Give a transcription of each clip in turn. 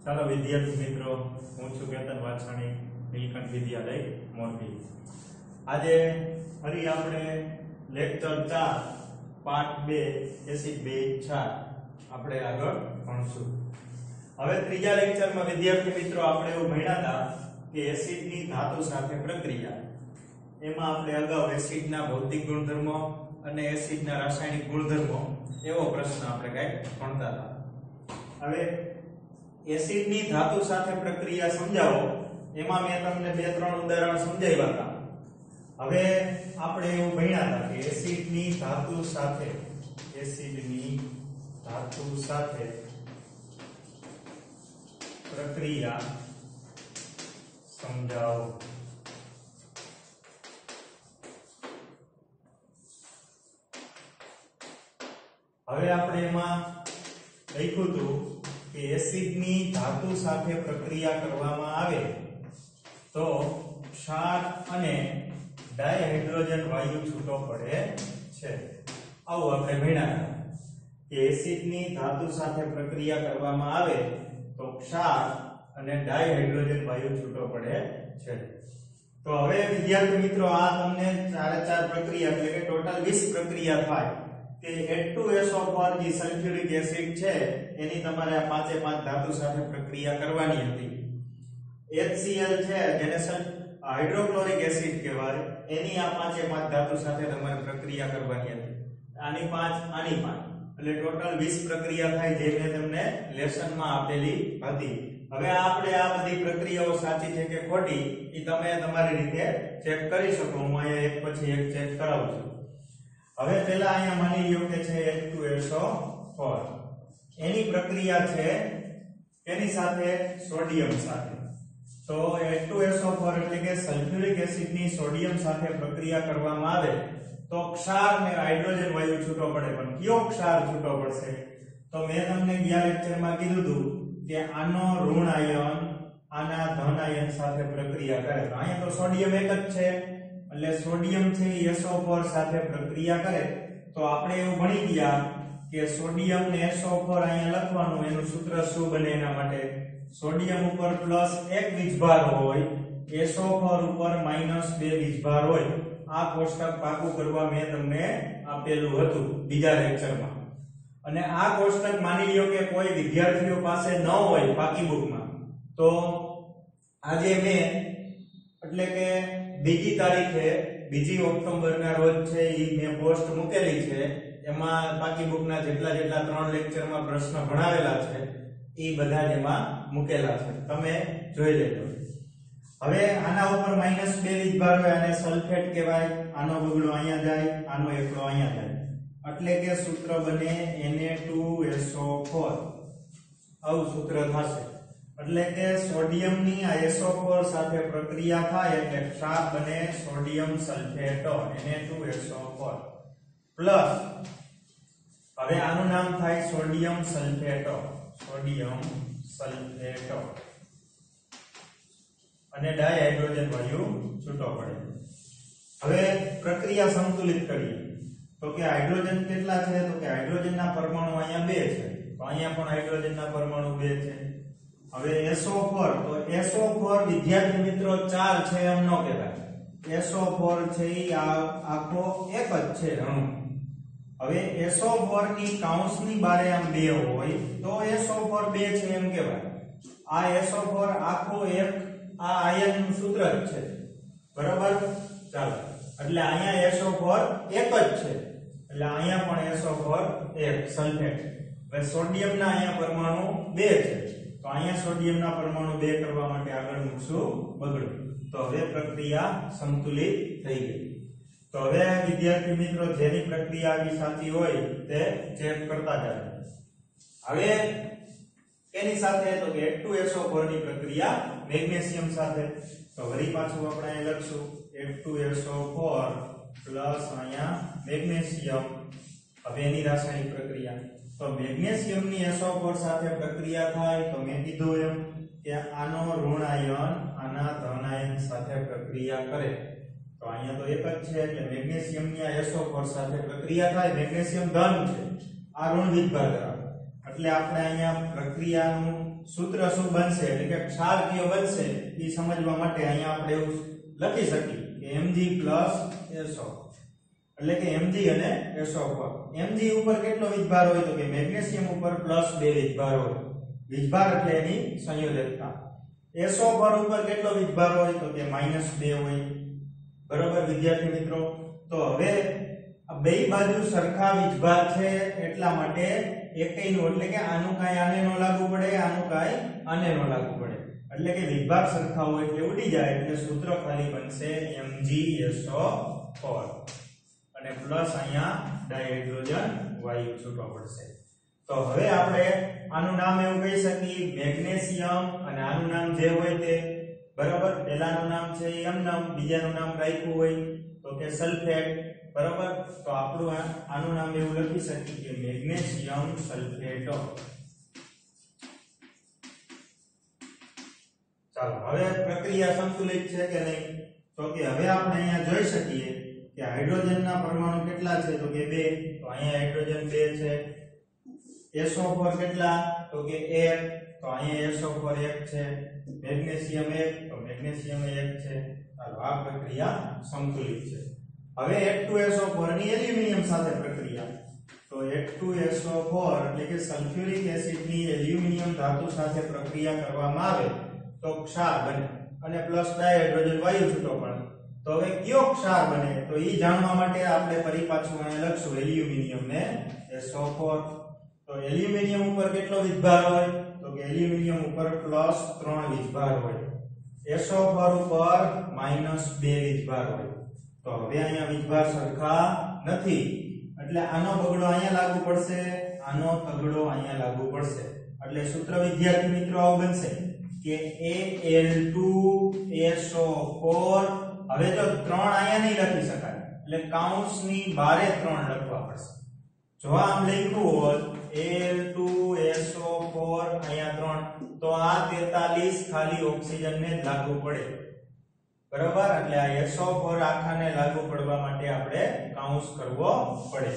ચાલો વિદ્યાર્થી મિત્રો, હું છું કેતન વાછાણી, નીલકંઠ વિદ્યાલય મોરબી. આજે ફરી આપણે લેક્ચર 4 પાર્ટ 2 એસિડ બેઝ ક્ષાર આપણે આગળ ભણશું. હવે ત્રીજા લેક્ચરમાં વિદ્યાર્થી મિત્રો આપણે એવું ભણ્યા હતા કે એસિડની ધાતુ સાથે પ્રક્રિયા. એમાં આપણે અગાઉ એસિડના ભૌતિક ગુણધર્મો અને એસિડના રાસાયણિક ગુણધર્મો એવો પ્રશ્ન આપણે કંઈક ભણતા હતા. હવે એસિડની ધાતુ સાથે પ્રક્રિયા સમજાવો એમાં મેં તમને 2-3 ઉદાહરણ સમજાવ્યા હતા. હવે આપણે એવું ભણ્યા હતા કે એસિડની ધાતુ સાથે પ્રક્રિયા સમજાવો. હવે આપણે એમાં લખ્યું હતું કે એસિડની ધાતુ સાથે પ્રક્રિયા કરવામાં આવે તો ક્ષાર અને ડાયહાઇડ્રોજન વાયુ છૂટો પડે છે. આવું આપણે ભણ્યા હતા કે એસિડની ધાતુ સાથે પ્રક્રિયા કરવામાં આવે તો ક્ષાર અને ડાયહાઇડ્રોજન વાયુ છૂટો પડે છે. તો હવે વિદ્યાર્થી મિત્રો, આ તમને 4 પ્રક્રિયા એટલે કે ટોટલ 20 પ્રક્રિયા થાય કે H2SO4 જે સલ્ફ્યુરિક એસિડ છે એની તમારે આ 5 ધાતુ સાથે પ્રક્રિયા કરવાની હતી. HCl છે જેને હાઇડ્રોક્લોરિક એસિડ કહેવાય, એની આ 5 ધાતુ સાથે તમારે પ્રક્રિયા કરવાની હતી. આની 5 આની 5 એટલે ટોટલ 20 પ્રક્રિયા થાય જે મેં તમને લેસનમાં આપેલી હતી. હવે આપણે આ બધી પ્રક્રિયાઓ સાચી છે કે ખોટી એ તમે તમારી રીતે ચેક કરી શકો. હું અહીંયા એક પછી એક ચેક કરાવું છું. હવે પહેલા અહીંયા માની લ્યો કે છે H2SO4, એની પ્રક્રિયા છે એની સાથે સોડિયમ સાથે. તો H2SO4 એટલે કે સલ્ફ્યુરિક એસિડની સોડિયમ સાથે પ્રક્રિયા કરવામાં આવે તો ક્ષાર ને હાઇડ્રોજન વાયુ છૂટો પડે. પણ કયો ક્ષાર છૂટો પડશે? તો મેં તમને ગયા લેક્ચરમાં કીધું હતું કે આનો ઋણ આયન આના ધન આયન સાથે પ્રક્રિયા કરે. અહીંયા તો સોડિયમ એક જ છે એટલે સોડિયમ છે SO4 સાથે પ્રક્રિયા કરે તો આપણે એવું ભણી ગયા કે સોડિયમ ને SO4 અહીંયા લખવાનું, એનું સૂત્ર શું બને એના માટે? સોડિયમ ઉપર +1 વીજભાર હોય, SO4 ઉપર -2 વીજભાર હોય. આ કોષ્ટક પાકું કરવા મેં તમને આપેલું હતું બીજા લેક્ચરમાં. અને આ કોષ્ટક માની લ્યો કે કોઈ વિદ્યાર્થીઓ પાસે ન હોય પાકી બુકમાં, તો આજે મેં એટલે કે બીજી તારીખે 2 ઓક્ટોબરના રોજ છે એ મેં પોસ્ટ મૂકેલી છે. એમાં પાકી બુકના જેટલા 3 લેક્ચરમાં પ્રશ્ન ભણાવેલા છે એ બધા જ એમાં મૂકેલા છે, તમે જોઈ લેજો. હવે આના ઉપર -2 વીજભાર હોય, આને સલ્ફેટ કહેવાય. આનો બગડો અહીંયા જાય, આનો એકડો અહીંયા જાય, એટલે કે સૂત્ર બને Na2SO4. આવું સૂત્ર થશે. એટલે કે સોડિયમની આ SO4 સાથે પ્રક્રિયા થાય એટલે ક્ષાર બને સોડિયમ સલ્ફેટો Na2SO4 પ્લસ હવે આનું નામ થાય સોડિયમ સલ્ફેટો અને ડાયહાઇડ્રોજન વાયુ છૂટો પડે. હવે પ્રક્રિયા સંતુલિત કરીએ તો કે હાઇડ્રોજન કેટલા છે? તો કે હાઇડ્રોજનના પરમાણુ અહીંયા 2 છે, તો અહીંયા પણ હાઇડ્રોજનના પરમાણુ 2 છે. હવે SO4, તો SO4 વિદ્યાર્થી મિત્રો 4 છે એમ ન કહેવાય. SO4 છે એ આખો એક જ છે અણુ. હવે SO4 ની કૌંસની બારે આમ 2 હોય તો SO4 2 છે એમ કહેવાય. આ SO4 આખો એક આ આયનનું સૂત્ર જ છે, બરાબર? ચાલો, એટલે અહીંયા SO4 એક જ છે એટલે અહીંયા પણ SO4 એક સલ્ફેટ. હવે સોડિયમના અહીંયા પરમાણુ 2 છે તો અહીંયા સોડિયમના પરમાણુ 2 કરવા માટે આગળ મૂકશું બગડો. તો હવે પ્રક્રિયા સંતુલિત થઈ ગઈ. તો હવે વિદ્યાર્થી મિત્રો, જેની પ્રક્રિયા આવી સાચી હોય તે ચેક કરતા જાઓ. હવે એની સાથે તો કે H2SO4 ની પ્રક્રિયા મેગ્નેશિયમ સાથે. તો વળી પાછું આપણે અહીં લખશું H2SO4 પ્લસ અહીંયા મેગ્નેશિયમ. હવે એની રાસાયણિક પ્રક્રિયા તો મેગ્નેશિયમની SO4 સાથે પ્રક્રિયા થાય તો મેં કીધું એમ કે આનો ઋણ આયન આના ધન આયન સાથે પ્રક્રિયા કરે તો અહીંયા તો એક જ છે એટલે મેગ્નેશિયમની આ SO4 સાથે પ્રક્રિયા થાય. મેગ્નેશિયમ ધન છે, આ ઋણ વીજભાર ધરાવે એટલે આપણે અહીંયા પ્રક્રિયાનું સૂત્ર શું બનશે એટલે કે ક્ષાર કયો બનશે એ સમજવા માટે અહીંયા આપણે એવું લખી શકીએ કે Mg SO એટલે કે Mg અને SO પર Mg ઉપર કેટલો વીજભાર હોય તો કે મેગ્નેશિયમ ઉપર +2 વીજભાર હોય વીજભાર એટલે એની સંયોજકતા SO પર ઉપર કેટલો વીજભાર હોય તો કે -2 હોય બરાબર વિદ્યાર્થી મિત્રો તો હવે આ બે બાજુ સરખા વીજભાર છે એટલા માટે એકઈનું એટલે કે આનું કાંઈ આને નો લાગુ પડે આનું કાંઈ આને નો લાગુ પડે એટલે કે વિભાગ સરખા હોય એટલે ઉડી જાય એટલે સૂત્ર ખાલી બનશે MgSO4 અને પ્લસ અહીંયા ડાયહાઇડ્રોજન વાયુ છૂટો પડશે તો હવે આપણે આનું નામ એવું કહી શકીએ મેગ્નેશિયમ અને આનું નામ જે હોય તે બરાબર પહેલાનું નામ છે એમ નામ બીજાનું નામ રાખ્યું હોય તો કે સલ્ફેટ બરાબર તો આપણું આનું નામ એવું લખી શકીએ કે મેગ્નેશિયમ સલ્ફેટ ચાલો હવે પ્રક્રિયા સંતુલિત છે કે નહીં તો કે હવે આપણે અહીંયા જોઈ શકીએ કે હાઇડ્રોજનના પરમાણુ કેટલા છે તો કે 2 તો અહીંયા હાઇડ્રોજન 2 છે SO4 કેટલા તો કે 1 તો અહીંયા SO4 1 છે મેગ્નેશિયમ 1 તો મેગ્નેશિયમ 1 છે ચાલો આ પ્રક્રિયા સંતુલિત છે હવે H2SO4 ની એલ્યુમિનિયમ સાથે પ્રક્રિયા તો H2SO4 એટલે કે સલ્ફ્યુરિક એસિડ ની એલ્યુમિનિયમ ધાતુ સાથે પ્રક્રિયા કરવામાં આવે તો ક્ષાર બને અને પ્લસ ડાયહાઇડ્રોજન વાયુ છૂટો પડે તો હવે કયો ક્ષાર બને તો ઈ જાણવા માટે આપણે ફરી પાછું અહીંયા લખશું એલ્યુમિનિયમ ને SO4 તો એલ્યુમિનિયમ ઉપર કેટલો વીજભાર હોય તો કે એલ્યુમિનિયમ ઉપર +3 વીજભાર હોય SO4 ઉપર -2 વીજભાર હોય તો હવે અહીંયા વીજભાર સરખા નથી એટલે આનો બગડો અહીંયા લાગુ પડશે આનો તગડો અહીંયા લાગુ પડશે એટલે સૂત્ર વિદ્યાર્થી મિત્રો આવું બનશે કે Al2SO4 હવે જો 3 અહીંયા નહીં લખી શકાય એટલે કૌંસની બારે 3 લખવા પડશે જો આમ લખ્યું હોત Al2SO4 અહીંયા 3 તો આ 43 ખાલી ઓક્સિજનને જ લાગુ પડે બરાબર એટલે આ SO4 આખાને લાગુ પડવા માટે આપણે કૌંસ કરવો પડે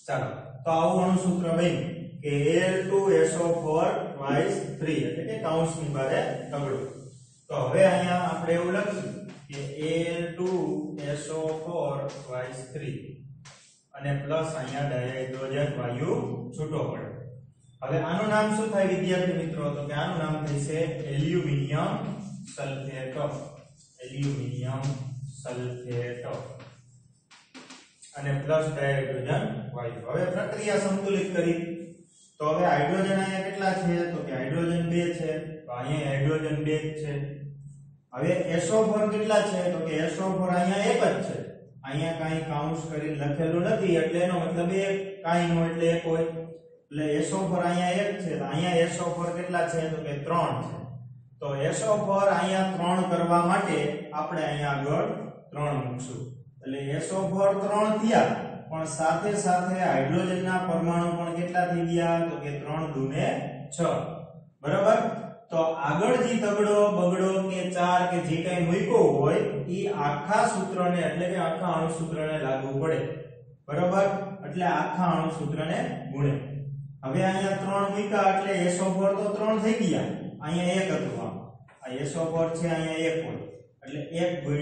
ચાલો તો આવું અણુસૂત્ર બન્યું કે Al2SO4 twice 3 એટલે કે કૌંસની બારે તગડો તો હવે અહીંયા આપણે એવું લખીશું કે Al2SO4 twice 3 અને પ્લસ અહીંયા ડાયહાઇડ્રોજન વાયુ છૂટો પડે હવે આનું નામ શું થાય વિદ્યાર્થી મિત્રો તો કે આનું નામ થશે એલ્યુમિનિયમ સલ્ફેટ એલ્યુમિનિયમ સલ્ફેટ અને પ્લસ ડાયહાઇડ્રોજન વાયુ હવે પ્રક્રિયા સંતુલિત કરી તો હવે હાઇડ્રોજન અહીંયા કેટલા છે તો કે હાઇડ્રોજન 2 છે તો અહીંયા હાઇડ્રોજન 2 છે હવે SO4 કેટલા છે તો કે SO4 અહીંયા એક જ છે અહીંયા કાઈ કાઉન્સ કરી લખેલું નથી એટલે એનો મતલબ એક કાઈ નો એટલે એક હોય એટલે SO4 અહીંયા એક છે તો અહીંયા SO4 કેટલા છે તો કે 3 છે તો SO4 અહીંયા 3 કરવા માટે આપણે અહીંયા આગળ 3 મૂકશું એટલે SO4 3 થયા પણ સાથે સાથે હાઇડ્રોજનના પરમાણુ પણ કેટલા થઈ ગયા તો કે 3 દુને 6 બરાબર તો આગળ જે તગડો બગડો કે 4 કે જે કંઈ મૂક્યો હોય ઈ આખા સૂત્રને એટલે કે આખા અણુસૂત્રને લાગુ પડે બરાબર એટલે આખા અણુસૂત્રને ગુણે હવે અહીંયા 3 મૂક્યા એટલે SO4 તો 3 થઈ ગયા અહીંયા 1 હતું આ SO4 છે અહીંયા 1 હોય એટલે 1 * 3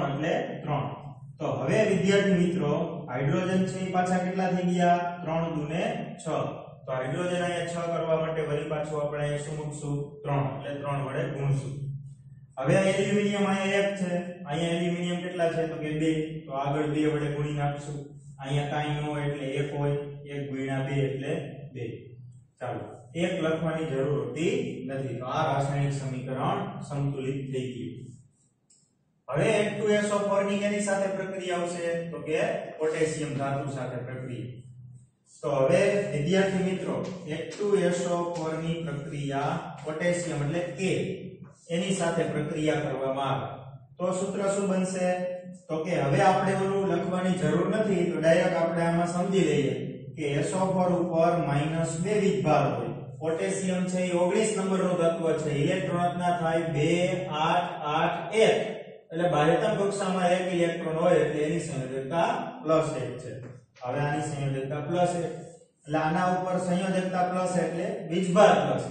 એટલે 3 તો હવે વિદ્યાર્થી મિત્રો હાઇડ્રોજન છે એ પાછા કેટલા થઈ ગયા 3 દુને 6 તો હાઇડ્રોજન અહીંયા 6 કરવા માટે વળી પાછું આપણે અહીંયા શું મૂકશું 3 એટલે 3 વડે ગુણશું હવે એલ્યુમિનિયમ અહીંયા 1 છે અહીંયા એલ્યુમિનિયમ કેટલા છે તો કે 2 તો આગળ 2 વડે ગુણી નાખશું અહીંયા કાઈ ન હોય એટલે 1 હોય 1 * 2 એટલે 2 ચાલો 1 લખવાની જરૂર હોતી નથી તો આ રાસાયણિક સમીકરણ સંતુલિત થઈ ગયું હવે H2SO4 ની કેની સાથે પ્રક્રિયા આવશે તો કે પોટેશિયમ ધાતુ સાથે પ્રક્રિયા તો હવે વિદ્યાર્થી મિત્રો H2SO4 ની પ્રક્રિયા પોટેશિયમ એટલે K એની સાથે પ્રક્રિયા કરવામાં આવે તો સૂત્ર શું બનશે તો કે હવે આપણે ઓલું લખવાની જરૂર નથી તો ડાયરેક્ટ આપણે આમાં સમજી લઈએ કે SO4 ઉપર -2 વીજભાર હોય પોટેશિયમ છે એ 19 નંબરનું તત્વ છે ઇલેક્ટ્રોન રચના થાય 2 8 8 1 એટલે બાહ્યતમ કક્ષામાં 1 ઇલેક્ટ્રોન હોય એટલે એની સંયોજકતા +1 છે હવે આની સંયોજકતા +1 એટલે આના ઉપર સંયોજકતા પ્લસ એટલે વીજભાર પ્લસ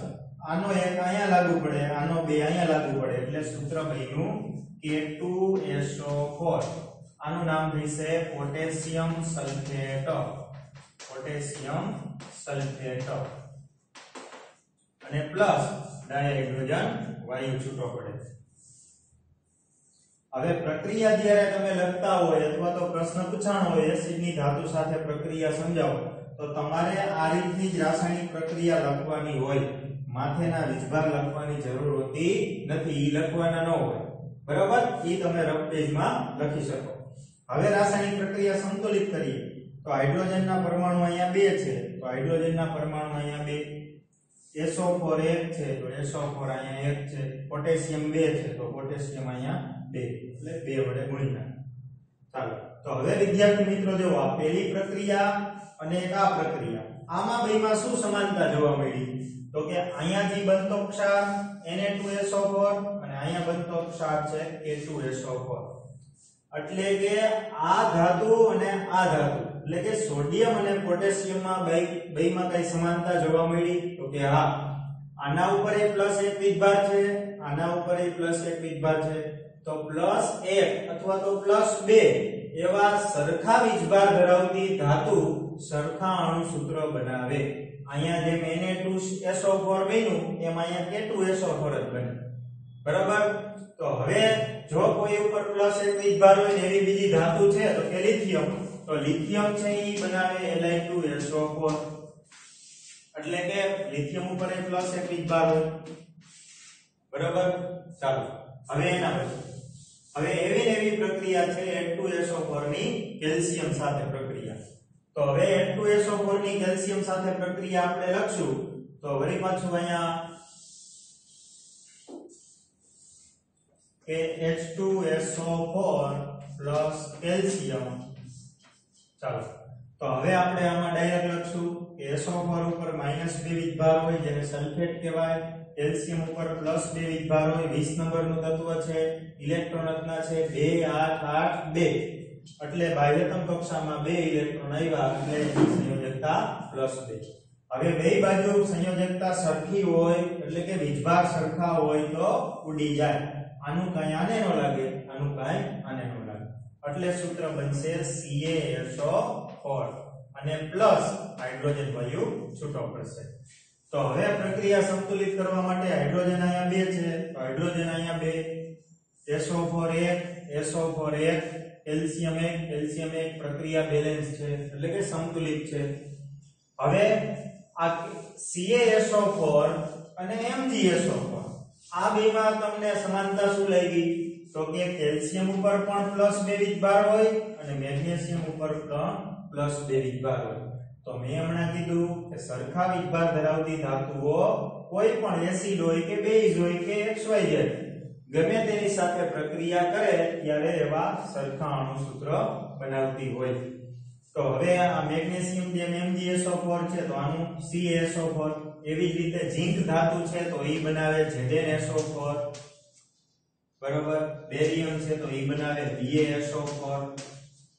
આનો એક અહીંયા લાગુ પડે, આનો બે અહીંયા લાગુ પડે, એટલે સૂત્ર બન્યું K2SO4. આનું નામ થશે પોટેશિયમ સલ્ફેટ. પોટેશિયમ સલ્ફેટ અને પ્લસ ડાયહાઇડ્રોજન વાયુ છૂટો પડે. હવે પ્રક્રિયા જ્યારે તમે લખતા હોય અથવા તો પ્રશ્ન પૂછાણો હોય એસિડની ધાતુ સાથે પ્રક્રિયા સમજાવો તો તમારે આ રીતની જ રાસાયણિક પ્રક્રિયા લખવાની હોય. માથેના વીજભાર લખવાની જરૂર હોતી નથી, ઈ લખવાના ન હોય. બરાબર? ઈ તમે રફ પેજમાં લખી શકો. હવે રાસાયણિક પ્રક્રિયા સંતુલિત કરીએ તો હાઇડ્રોજનના પરમાણુ અહીંયા 2 છે, તો હાઇડ્રોજનના પરમાણુ અહીંયા 2, SO4 1 છે તો SO4 અહીંયા 1 છે, પોટેશિયમ 2 છે તો પોટેશિયમ અહીંયા 2, એટલે 2 વડે ગુણી નાખો. ચાલો, તો હવે વિદ્યાર્થી મિત્રો જો આ પહેલી પ્રક્રિયા અને એક આ પ્રક્રિયા, આમાં બેમાં શું સમાનતા જોવા મળી? તો કે અહીંયા જે બનતો ક્ષાર Na2SO4 અને અહીંયા બનતો ક્ષાર છે K2SO4. એટલે કે આ ધાતુ અને આ ધાતુ એટલે કે સોડિયમ અને પોટેશિયમમાં બેમાં કઈ સમાનતા જોવા મળી? તો કે હા, આના ઉપર એ +1 વીજભાર છે, આના ઉપર એ +1 વીજભાર છે, તો +1 અથવા તો +2 એવા સરખા વીજભાર ધરાવતી ધાતુ સરખા અણુસૂત્ર બનાવે. અહીંયા જેમ Na2SO4 બન્યું એમ અહીંયા K2SO4 જ બને. બરાબર? તો હવે જો કોઈ ઉપર +1 વીજભાર હોય ને એવી બીજી ધાતુ છે તો કે લિથિયમ, તો લિથિયમ છે ઈ બનાવે Li2SO4. એટલે કે લિથિયમ ઉપર એ +1 વીજભાર હોય. બરાબર? ચાલો, હવે એના પછી હવે એવી પ્રક્રિયા છે H2SO4 ની કેલ્શિયમ સાથે પ્રક્રિયા. તો હવે H2SO4 ની કેલ્શિયમ સાથે પ્રક્રિયા આપણે લખશું તો વળી પાછું અહીંયા કે H2SO4 કેલ્શિયમ. ચાલો, તો હવે આપણે આમાં ડાયરેક્ટ લખશું કે SO4 ઉપર -2 વીજભાર હોય જેને સલ્ફેટ કહેવાય, કેલ્શિયમ ઉપર +2 વીજભાર હોય, 20 નંબરનું તત્વ છે, ઇલેક્ટ્રોન રચના છે 2 8 8 2, એટલે બાહ્યતમ કક્ષામાં 2 ઇલેક્ટ્રોન આવ્યા એટલે સંયોજકતા +2. હવે બે બાજુ સંયોજકતા સરખી હોય એટલે કે વીજભાર સરખા હોય તો ઉડી જાય. આનું કાંઈ આને ન લાગે, આનું કાંઈ આને ન લાગે, એટલે સૂત્ર બનશે CaSO4 અને પ્લસ હાઇડ્રોજન વાયુ છૂટો પડશે. તો હવે પ્રક્રિયા સંતુલિત કરવા માટે હાઇડ્રોજન અહીંયા 2 છે તો હાઇડ્રોજન અહીંયા 2, SO4 1 SO4 1, કેલ્શિયમ 1 કેલ્શિયમ 1, પ્રક્રિયા બેલેન્સ છે એટલે કે સંતુલિત છે. હવે આ CaSO4 અને MgSO4 આ બેમાં તમને સમાનતા શું લાગી? તો કે કેલ્શિયમ ઉપર પણ +2 વીજભાર હોય અને મેગ્નેશિયમ ઉપર પણ +2 વીજભાર હોય. તો મેં હમણાં કીધું કે સરખા વીજભાર ધરાવતી ધાતુઓ કોઈ પણ એસિડ હોય કે બેઝ હોય કે XYZ ગમે તેની સાથે પ્રક્રિયા કરે ત્યારે એવા સરખા અણુસૂત્ર બનાવતી હોય. તો હવે આ મેગ્નેશિયમ જેમ MgSO4 છે તો આનું CaSO4, એવી જ રીતે ઝિંક ધાતુ છે તો ઈ બનાવે ZnSO4. બરોબર? બેરિયમ છે તો ઈ બનાવે BaSO4.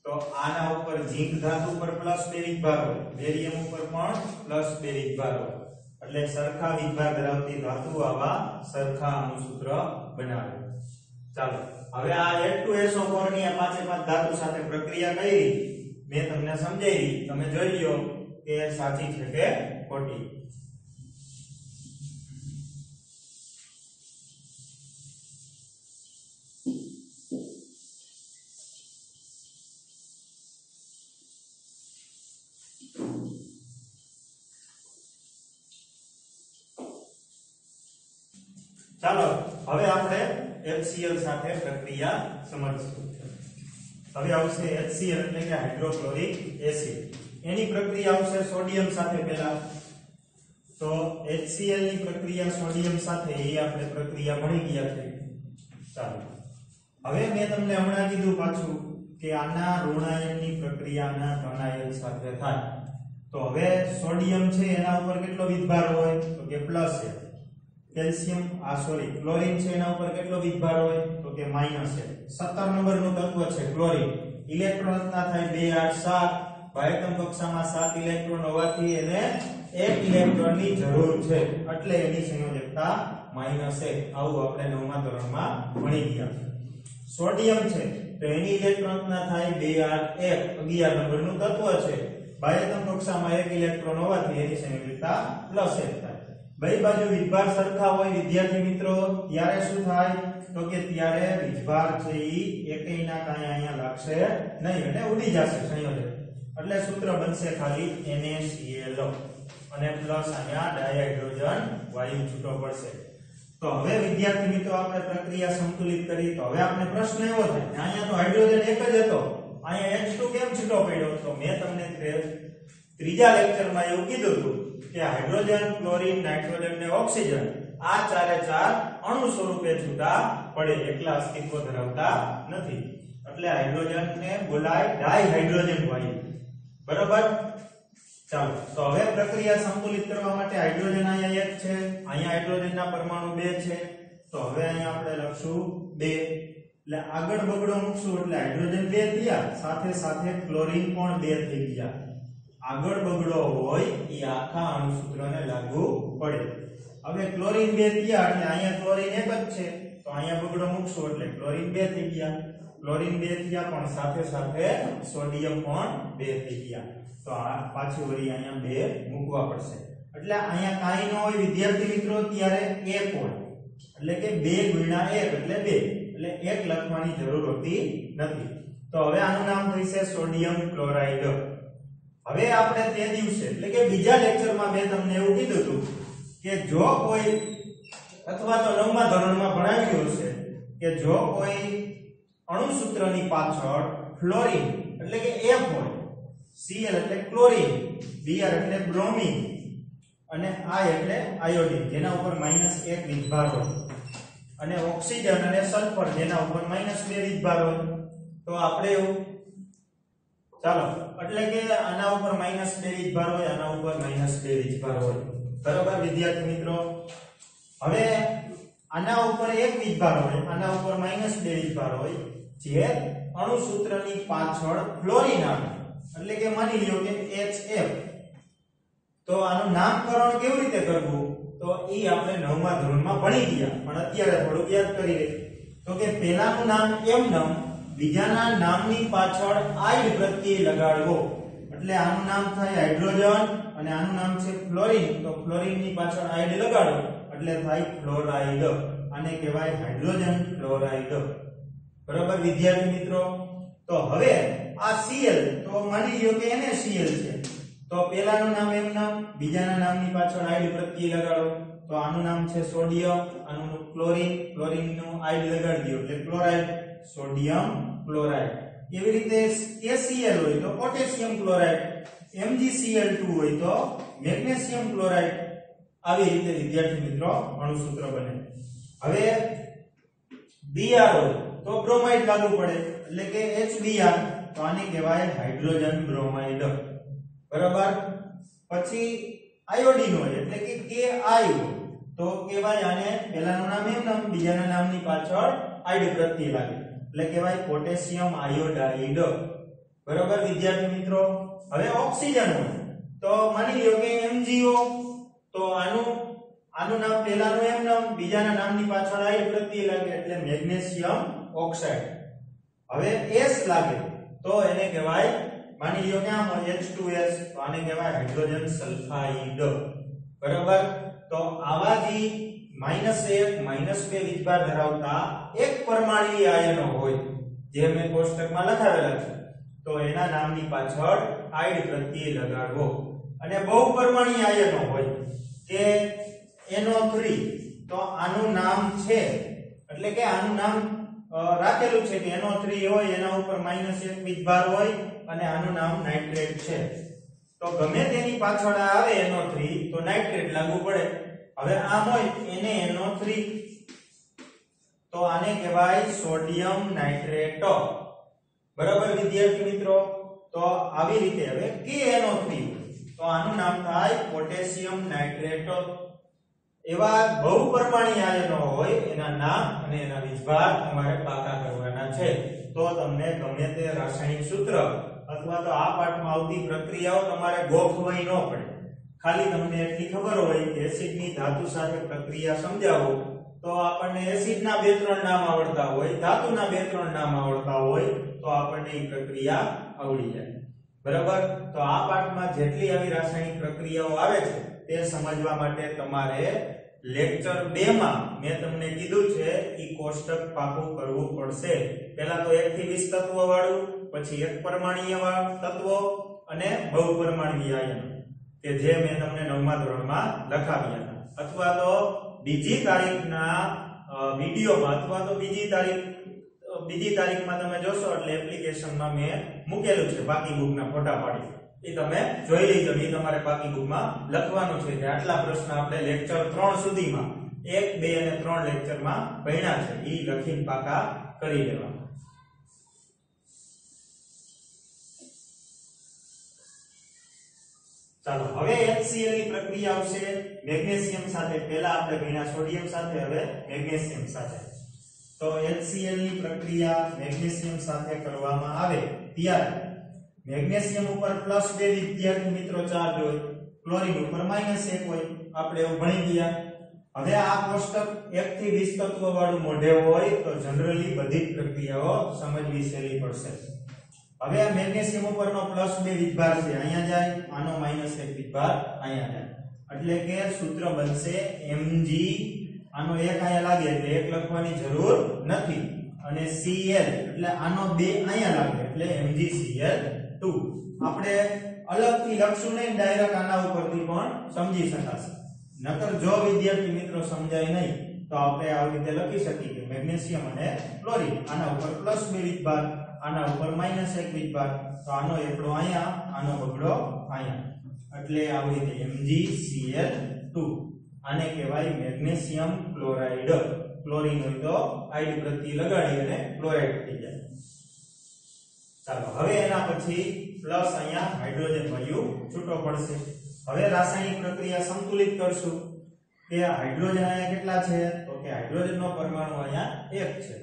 તો આના ઉપર ઝિંક ધાતુ પર +2 વીજભાર હોય, બેરિયમ ઉપર પણ +2 વીજભાર હોય, એટલે સરખા વીજભાર ધરાવતી ધાતુ આવા સરખા અણુસૂત્ર બનાવે. ચાલો, હવે આ H2SO4 ની આ 5 ધાતુ સાથે પ્રક્રિયા કરી મેં તમને સમજાવી, તમે જોઈ લ્યો કે સાચી છે કે ખોટી. ચાલો, હવે આપણે HCl સાથે પ્રક્રિયા સમજીશું. હવે આવશે HCl એટલે કે હાઇડ્રોક્લોરિક એસિડ. એની પ્રક્રિયા આવશે સોડિયમ સાથે પહેલા. તો HCl ની પ્રક્રિયા સોડિયમ સાથે એ આપણે પ્રક્રિયા ભણી ગયા છે. ચાલો, હવે મેં તમને હમણાં કીધું પાછું કે આના ઋણાયનની પ્રક્રિયા આના ધનાયન સાથે થાય. તો હવે સોડિયમ છે એના ઉપર કેટલો વીજભાર હોય? તો કે પ્લસ છે. કેલ્શિયમ ક્લોરીન છે એના ઉપર કેટલો વીજભાર હોય? તો કે માઈનસ છે. 17 નંબરનું તત્વ છે ક્લોરીન. ઇલેક્ટ્રોન રચના થાય 2 8 7, બાહ્યતમ કક્ષામાં 7 ઇલેક્ટ્રોન હોવાથી એને એક ઇલેક્ટ્રોનની જરૂર છે એટલે એની સંયોજકતા -1 આવું આપણે 9મા ધોરણમાં ભણી ગયા. સોડિયમ છે તો એની ઇલેક્ટ્રોન રચના થાય 2 8 1 11 નંબરનું તત્વ છે. બાહ્યતમ કક્ષામાં એક ઇલેક્ટ્રોન હોવાથી એની સંયોજકતા +1 થાય. બે બાજુ વીજભાર સરખા હોય વિદ્યાર્થી મિત્રો ત્યારે શું થાય તો કે ત્યારે વીજભાર છે ઈ એકેયના કાંઈ અહીંયા લાગશે નહીં અને ઉડી જશે સંયોજક. એટલે સૂત્ર બનશે ખાલી NaCl અને પ્લસ અહીંયા ડાયહાઇડ્રોજન વાયુ છૂટો પડશે. તો હવે વિદ્યાર્થી મિત્રો આપણે પ્રક્રિયા સંતુલિત કરી. તો હવે આપણે પ્રશ્ન એવો થાય અહીંયા તો હાઇડ્રોજન એક જ હતો, અહીંયા H2 કેમ છૂટો પડ્યો? તો મેં તમને ત્રીજા લેક્ચરમાં એવું કીધું હતું કે હાઇડ્રોજન, ક્લોરીન, નાઇટ્રોજન ને ઓક્સિજન આ ચારે ચાર અણુ સ્વરૂપે છૂટા પડે, એકલા અસ્તિત્વ ધરાવતા નથી. એટલે હાઇડ્રોજન ને બોલાય ડાયહાઇડ્રોજન વાયુ. બરાબર. ચાલો તો હવે પ્રક્રિયા સંતુલિત કરવા માટે હાઇડ્રોજન અહીંયા એક છે, અહીંયા હાઇડ્રોજનના પરમાણુ 2 છે. તો હવે અહીંયા આપણે લખશું 2 એટલે આગળ બગડો મૂકશું એટલે હાઇડ્રોજન 2 થયા, સાથે સાથે ક્લોરીન પણ 2 થઈ ગયા. આગળ બગડો હોય એ આખા અણુસૂત્રને લાગુ પડે. હવે ક્લોરીન 2 થયા એટલે અહીંયા ક્લોરીન એક જ છે તો અહીંયા બગડો મૂકશું એટલે ક્લોરીન 2 થઈ ગયા. ક્લોરીન 2 થયા પણ સાથે સાથે સોડિયમ પણ 2 થઈ ગયા. તો આ પાછી વળી અહીંયા 2 મૂકવા પડશે. એટલે અહીંયા કાઈ ન હોય વિદ્યાર્થી મિત્રો ત્યારે 1 હોય એટલે કે 2 ગુણ્યા 1 એટલે 2 એટલે 1 લખવાની જરૂર હોતી નથી. તો હવે આનું નામ થશે સોડિયમ ક્લોરાઇડ. હવે આપણે તે દિવસે એટલે કે બીજા લેક્ચરમાં મેં તમને એવું કીધું હતું કે જો કોઈ અથવા તો 9મા ધોરણમાં ભણાવ્યું હશે કે જો કોઈ અણુસૂત્રની પાછળ ફ્લોરીન એટલે કે F હોય, Cl એટલે ક્લોરીન, Br એટલે બ્રોમિન અને I એટલે આયોડિન જેના ઉપર -1 વીજભાર હોય અને ઓક્સિજન અને સલ્ફર જેના ઉપર -2 વીજભાર હોય તો આપણે એવું ચાલો એટલે કે આના ઉપર -2 વીજભાર હોય, આના ઉપર -2 વીજભાર હોય. બરાબર વિદ્યાર્થી મિત્રો. હવે આના ઉપર 1 વીજભાર હોય, આના ઉપર -2 વીજભાર હોય. જે અણુસૂત્રની પાછળ ફ્લોરીન આવે એટલે કે માની લ્યો કે HF. તો આનું નામકરણ કેવી રીતે કરવું તો ઈ આપણે 9મા ધોરણમાં ભણી ગયા, પણ અત્યારે થોડું યાદ કરી લે. તો કે પહેલાનું નામ એમ નામ, બીજાના નામની પાછળ આઈડ પ્રત્યય લગાડવો એટલે આનું નામ થાય હાઇડ્રોજન અને આનું નામ છે ફ્લોરીન. તો ફ્લોરીનની પાછળ આઈડ લગાડો એટલે થાય ફ્લોરાઇડ. આને કહેવાય હાઇડ્રોજન ફ્લોરાઇડ. બરાબર વિદ્યાર્થી મિત્રો. તો હવે આ Cl તો માની લ્યો કે NaCl છે તો પહેલાનું નામ એમ નામ, બીજાના નામની પાછળ આઈડ પ્રત્યય લગાડો તો આનું નામ છે સોડિયમ, આનું ક્લોરીન, ક્લોરીનનું આઈડ લગાડી દો એટલે ક્લોરાઇડ, સોડિયમ ક્લોરાઇડ. એવી રીતે KCl હોય તો પોટેશિયમ ક્લોરાઇડ, MgCl2 હોય તો મેગ્નેશિયમ ક્લોરાઇડ. આવી રીતે વિદ્યાર્થી મિત્રો અણુસૂત્ર બને. હવે Br હોય તો બ્રોમાઇડ લાગુ પડે એટલે કે HBr તો આને કહેવાય હાઇડ્રોજન બ્રોમાઇડ. બરાબર. પછી આયોડિન હોય એટલે કે Ki હોય તો કહેવાય આને પહેલાનું નામ એમ નામ, બીજાના નામની પાછળ આઈડ પ્રત્યય લાગે એટલે કહેવાય પોટેશિયમ આયોડાઇડ. બરાબર વિદ્યાર્થી મિત્રો. હવે ઓક્સિજન હોય તો માની લ્યો કે MgO તો આનું નામ પહેલાનું એમ નામ, બીજાના નામની પાછળ આઈડ પ્રત્યય લાગે એટલે મેગ્નેશિયમ ઓક્સાઇડ. હવે S લાગે તો એને કહેવાય માની લ્યો કે આમ H2S તો આને કહેવાય હાઇડ્રોજન સલ્ફાઇડ. બરાબર. તો આવા જે -1 -2 વીજભાર ધરાવતા એક પરમાણુય આયનો હોય જે મેં કોષ્ટકમાં લખાવેલા છે તો એના નામની પાછળ આઈડ પ્રત્યય લગાડવો. અને બહુપરમાણુય આયનો હોય કે NO3 તો આનું નામ છે એટલે કે આનું નામ રાખેલું છે કે NO3 હોય એના ઉપર -1 વીજભાર હોય અને આનું નામ નાઇટ્રેટ છે તો ગમે તેની પાછળ આવે NO3 તો નાઇટ્રેટ લાગુ પડે. હવે આમ હોય એને NO3 તો આને કહેવાય સોડિયમ નાઇટ્રેટ. બરાબર વિદ્યાર્થી મિત્રો. તો આવી રીતે હવે KNO3 તો આનું નામ થાય પોટેશિયમ નાઇટ્રેટ. એવા બહુપરમાણુય આયનો હોય એના નામ અને એના વીજભાર તમારે પાકા કરવાના છે. તો તમને ગમે તે રાસાયણિક સૂત્ર અથવા તો આ પાઠમાં આવતી પ્રક્રિયાઓ તમારે ગોખવાઈ ન પડે. ખાલી તમને એટલી ખબર હોય કે એસિડની ધાતુ સાથે પ્રક્રિયા સમજાવો તો આપણને એસિડના બે ત્રણ નામ આવડતા હોય, ધાતુના બે ત્રણ નામ આવડતા હોય તો આપણને એ પ્રક્રિયા આવડી જાય. બરાબર? તો આ પાઠમાં જેટલી આવી રાસાયણિક પ્રક્રિયાઓ આવે છે તે સમજવા માટે તમારે લેક્ચર 2 માં મેં તમને કીધું છે ઈ કોષ્ટક પાકું કરવું પડશે. પહેલા તો 1 થી 20 તત્વો વાળું, પછી એક પરમાણુય તત્વો અને બહુપરમાણુય આયનો કે જે મેં તમને 9મા ધોરણમાં લખાવ્યા હતા, અથવા તો બીજી તારીખના વિડિયોમાં અથવા તો બીજી તારીખમાં તમે જોશો એટલે એપ્લિકેશનમાં મેં મૂકેલું છે બાકી બુકના ફોટા પાડી, એ તમે જોઈ લેજો. એ તમારે બાકી બુકમાં લખવાનું છે કે આટલા પ્રશ્ન આપણે લેક્ચર 3 સુધીમાં 1, 2 અને 3 લેક્ચરમાં ભણ્યા છે, એ લખીને પાકા કરી લેવા. ચાલો હવે HCl ની પ્રક્રિયા આવશે મેગ્નેશિયમ સાથે. પહેલા આપણે ભણ્યા સોડિયમ સાથે, હવે મેગ્નેશિયમ સાથે. તો HCl ની પ્રક્રિયા મેગ્નેશિયમ સાથે કરવામાં આવે ત્યારે મેગ્નેશિયમ ઉપર +2 વિદ્યાર્થી મિત્રો ચાર્જ હોય, ક્લોરીન ઉપર -1 હોય. આપણે એવું ભણી ગયા. હવે આ કોષ્ટક 1 થી 20 તત્વો વાળું મોઢે હોય તો જનરલી બધી જ પ્રક્રિયાઓ સમજવી સહેલી પડશે. હવે આ મેગ્નેશિયમ ઉપરનો +2 વીજભાર છે, અહીંયા જાય, આનો -1 વીજભાર અહીંયા જાય, એટલે કે સૂત્ર બનશે Mg, આનો 1 અહીંયા લાગે એટલે 1 લખવાની જરૂર નથી, અને Cl એટલે આનો 2 અહીંયા લાગે એટલે MgCl2. આપણે અલગથી લખશું નહીં, ડાયરેક્ટ આના ઉપરથી પણ સમજી શકાશે. નકર જો વિદ્યાર્થી મિત્રો સમજાય નહીં તો આપણે આવી રીતે લખી શકીએ કે મેગ્નેશિયમ અને ક્લોરીન, આના ઉપર +2 વીજભાર, આના ઉપર -1 વીજભાર, તો આનો એકડો અહીંયા, આનો બગડો અહીંયા, એટલે આવી રીતે MgCl2. આને કહેવાય મેગ્નેશિયમ ક્લોરાઇડ. ક્લોરીન હોય તો આઇડ પ્રત્યય લગાડી અને ક્લોરાઇડ થઈ જાય. ચાલો હવે એના પછી પ્લસ અહીંયા હાઇડ્રોજન વાયુ છૂટો પડશે. હવે રાસાયણિક પ્રક્રિયા સંતુલિત કરશું કે હાઇડ્રોજન અહીંયા કેટલા છે, તો કે હાઇડ્રોજનનો પરમાણુ અહીંયા 1 છે,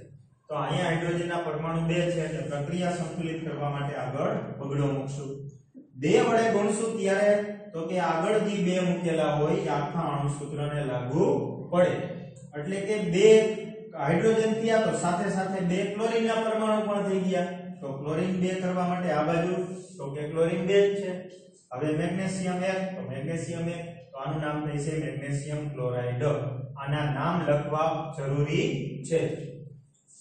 તો અહીંયા હાઇડ્રોજનના પરમાણુ 2 છે, એટલે પ્રક્રિયા સંતુલિત કરવા માટે આગળ બગડો મૂકશું. 2 વડે ગુણશું ત્યારે તો કે આગળ જે 2 મૂકેલા હોય એ આખા અણુ સૂત્રને લાગુ પડે, એટલે કે 2 હાઇડ્રોજન થયા તો સાથે સાથે 2 ક્લોરીનના પરમાણુ પણ થઈ ગયા, તો ક્લોરીન 2 કરવા માટે આ બાજુ તો કે ક્લોરીન 2 જ છે. હવે મેગ્નેશિયમ 1 તો મેગ્નેશિયમ 1, તો આનું નામ થશે મેગ્નેશિયમ ક્લોરાઇડ. આના નામ લખવા જરૂરી છે.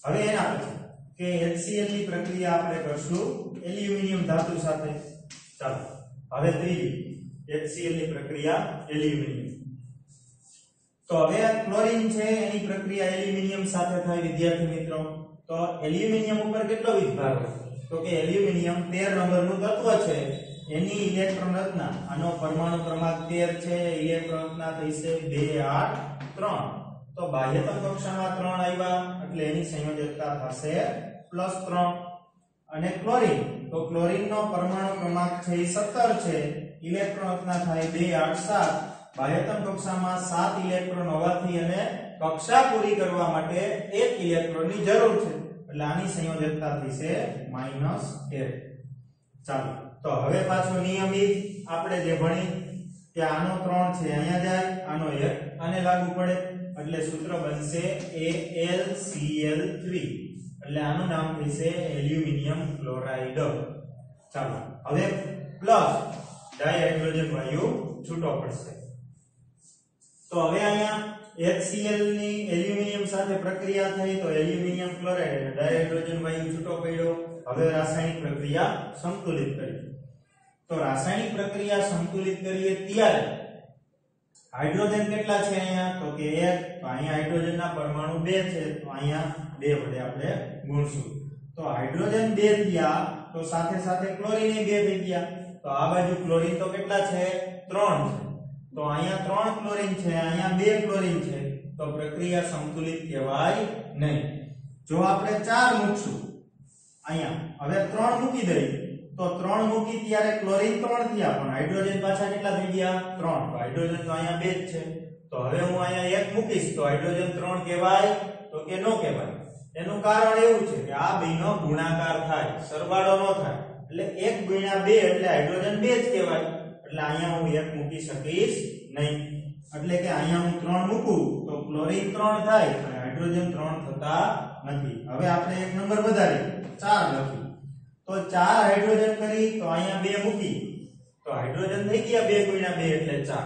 હવે એના પછી કે HCl ની પ્રક્રિયા આપણે કરશું એલ્યુમિનિયમ ધાતુ સાથે. ચાલો હવે ત્રીજી HCl ની પ્રક્રિયા એલ્યુમિનિયમ. તો હવે ક્લોરીન છે એની પ્રક્રિયા એલ્યુમિનિયમ સાથે થાય વિદ્યાર્થી મિત્રો. તો એલ્યુમિનિયમ ઉપર કેટલો વીજભાર હોય, તો કે એલ્યુમિનિયમ 13 નંબરનું તત્વ છે, એની ઇલેક્ટ્રોન રચના, આનો પરમાણુ ક્રમાંક 13 છે, ઇલેક્ટ્રોન રચના થશે 2 8 3. તો બાહ્યતમ કક્ષામાં 3 આવ્યા એટલે એની સંયોજકતા થશે +3. અને ક્લોરીન, તો ક્લોરીનનો પરમાણુ ક્રમાંક છે 17 છે, ઇલેક્ટ્રોન રચના થાય 2 8 7. બાહ્યતમ કક્ષામાં 7 ઇલેક્ટ્રોન હોવાથી અને કક્ષા પૂરી કરવા માટે 1 ઇલેક્ટ્રોનની જરૂર છે, એટલે આની સંયોજકતા થશે -1. ચાલો તો હવે પાછો નિયમિત આપણે જે ભણી કે આનો 3 છે અહીંયા જાય, આનો 1 આને લાગુ પડે, એટલે સૂત્ર બનશે AlCl3, એટલે આનું નામ થશે એલ્યુમિનિયમ ક્લોરાઇડ. ચાલો હવે પ્લસ ડાયહાઇડ્રોજન વાયુ છૂટો પડશે. તો હવે અહીંયા HCl ની એલ્યુમિનિયમ સાથે પ્રક્રિયા થઈ તો એલ્યુમિનિયમ ક્લોરાઇડ અને ડાયહાઇડ્રોજન વાયુ છૂટો પડ્યો. હવે રાસાયણિક પ્રક્રિયા સંતુલિત કરી. તો રાસાયણિક પ્રક્રિયા સંતુલિત કરીએ ત્યારે હાઇડ્રોજન કેટલા છે અહીંયા, તો કે 1, તો અહીંયા હાઇડ્રોજનના પરમાણુ 2 છે, તો અહીંયા 2 વડે આપણે ગુણશું. તો હાઇડ્રોજન 2 થયા તો સાથે સાથે ક્લોરીન 2 થઈ ગયા, તો આ બાજુ ક્લોરીન તો કેટલા છે 3 છે, તો અહીંયા 3 ક્લોરીન છે, અહીંયા 2 ક્લોરીન છે, તો પ્રક્રિયા સંતુલિત કહેવાય નહીં. જો આપણે 4 મૂકશું અહીંયા, હવે 3 મૂકી દઈએ તો 3 મૂકી ત્યારે ક્લોરીન 3 થયા, પણ હાઇડ્રોજન પાછા કેટલા થઈ ગયા 3, તો હાઇડ્રોજન તો અહીંયા 2 જ છે, તો હવે હું અહીંયા 1 મૂકીશ તો હાઇડ્રોજન 3 કહેવાય, તો કે નો કહેવાય. એનું કારણ એવું છે કે આ બેનો ગુણાકાર થાય, સરવાળો ન થાય, એટલે 1 × 2 એટલે હાઇડ્રોજન 2 જ કહેવાય, એટલે અહીંયા હું 1 મૂકી શકીશ નહીં, એટલે કે અહીંયા હું 3 મૂકું તો ક્લોરીન 3 થાય અને હાઇડ્રોજન 3 થતા નથી. હવે આપણે એક નંબર વધારી 4 લખી તો 4 હાઇડ્રોજન કરી તો અહીંયા 2 મૂકી તો હાઇડ્રોજન થઈ ગયા 2 ગુણ્યા 2 એટલે 4,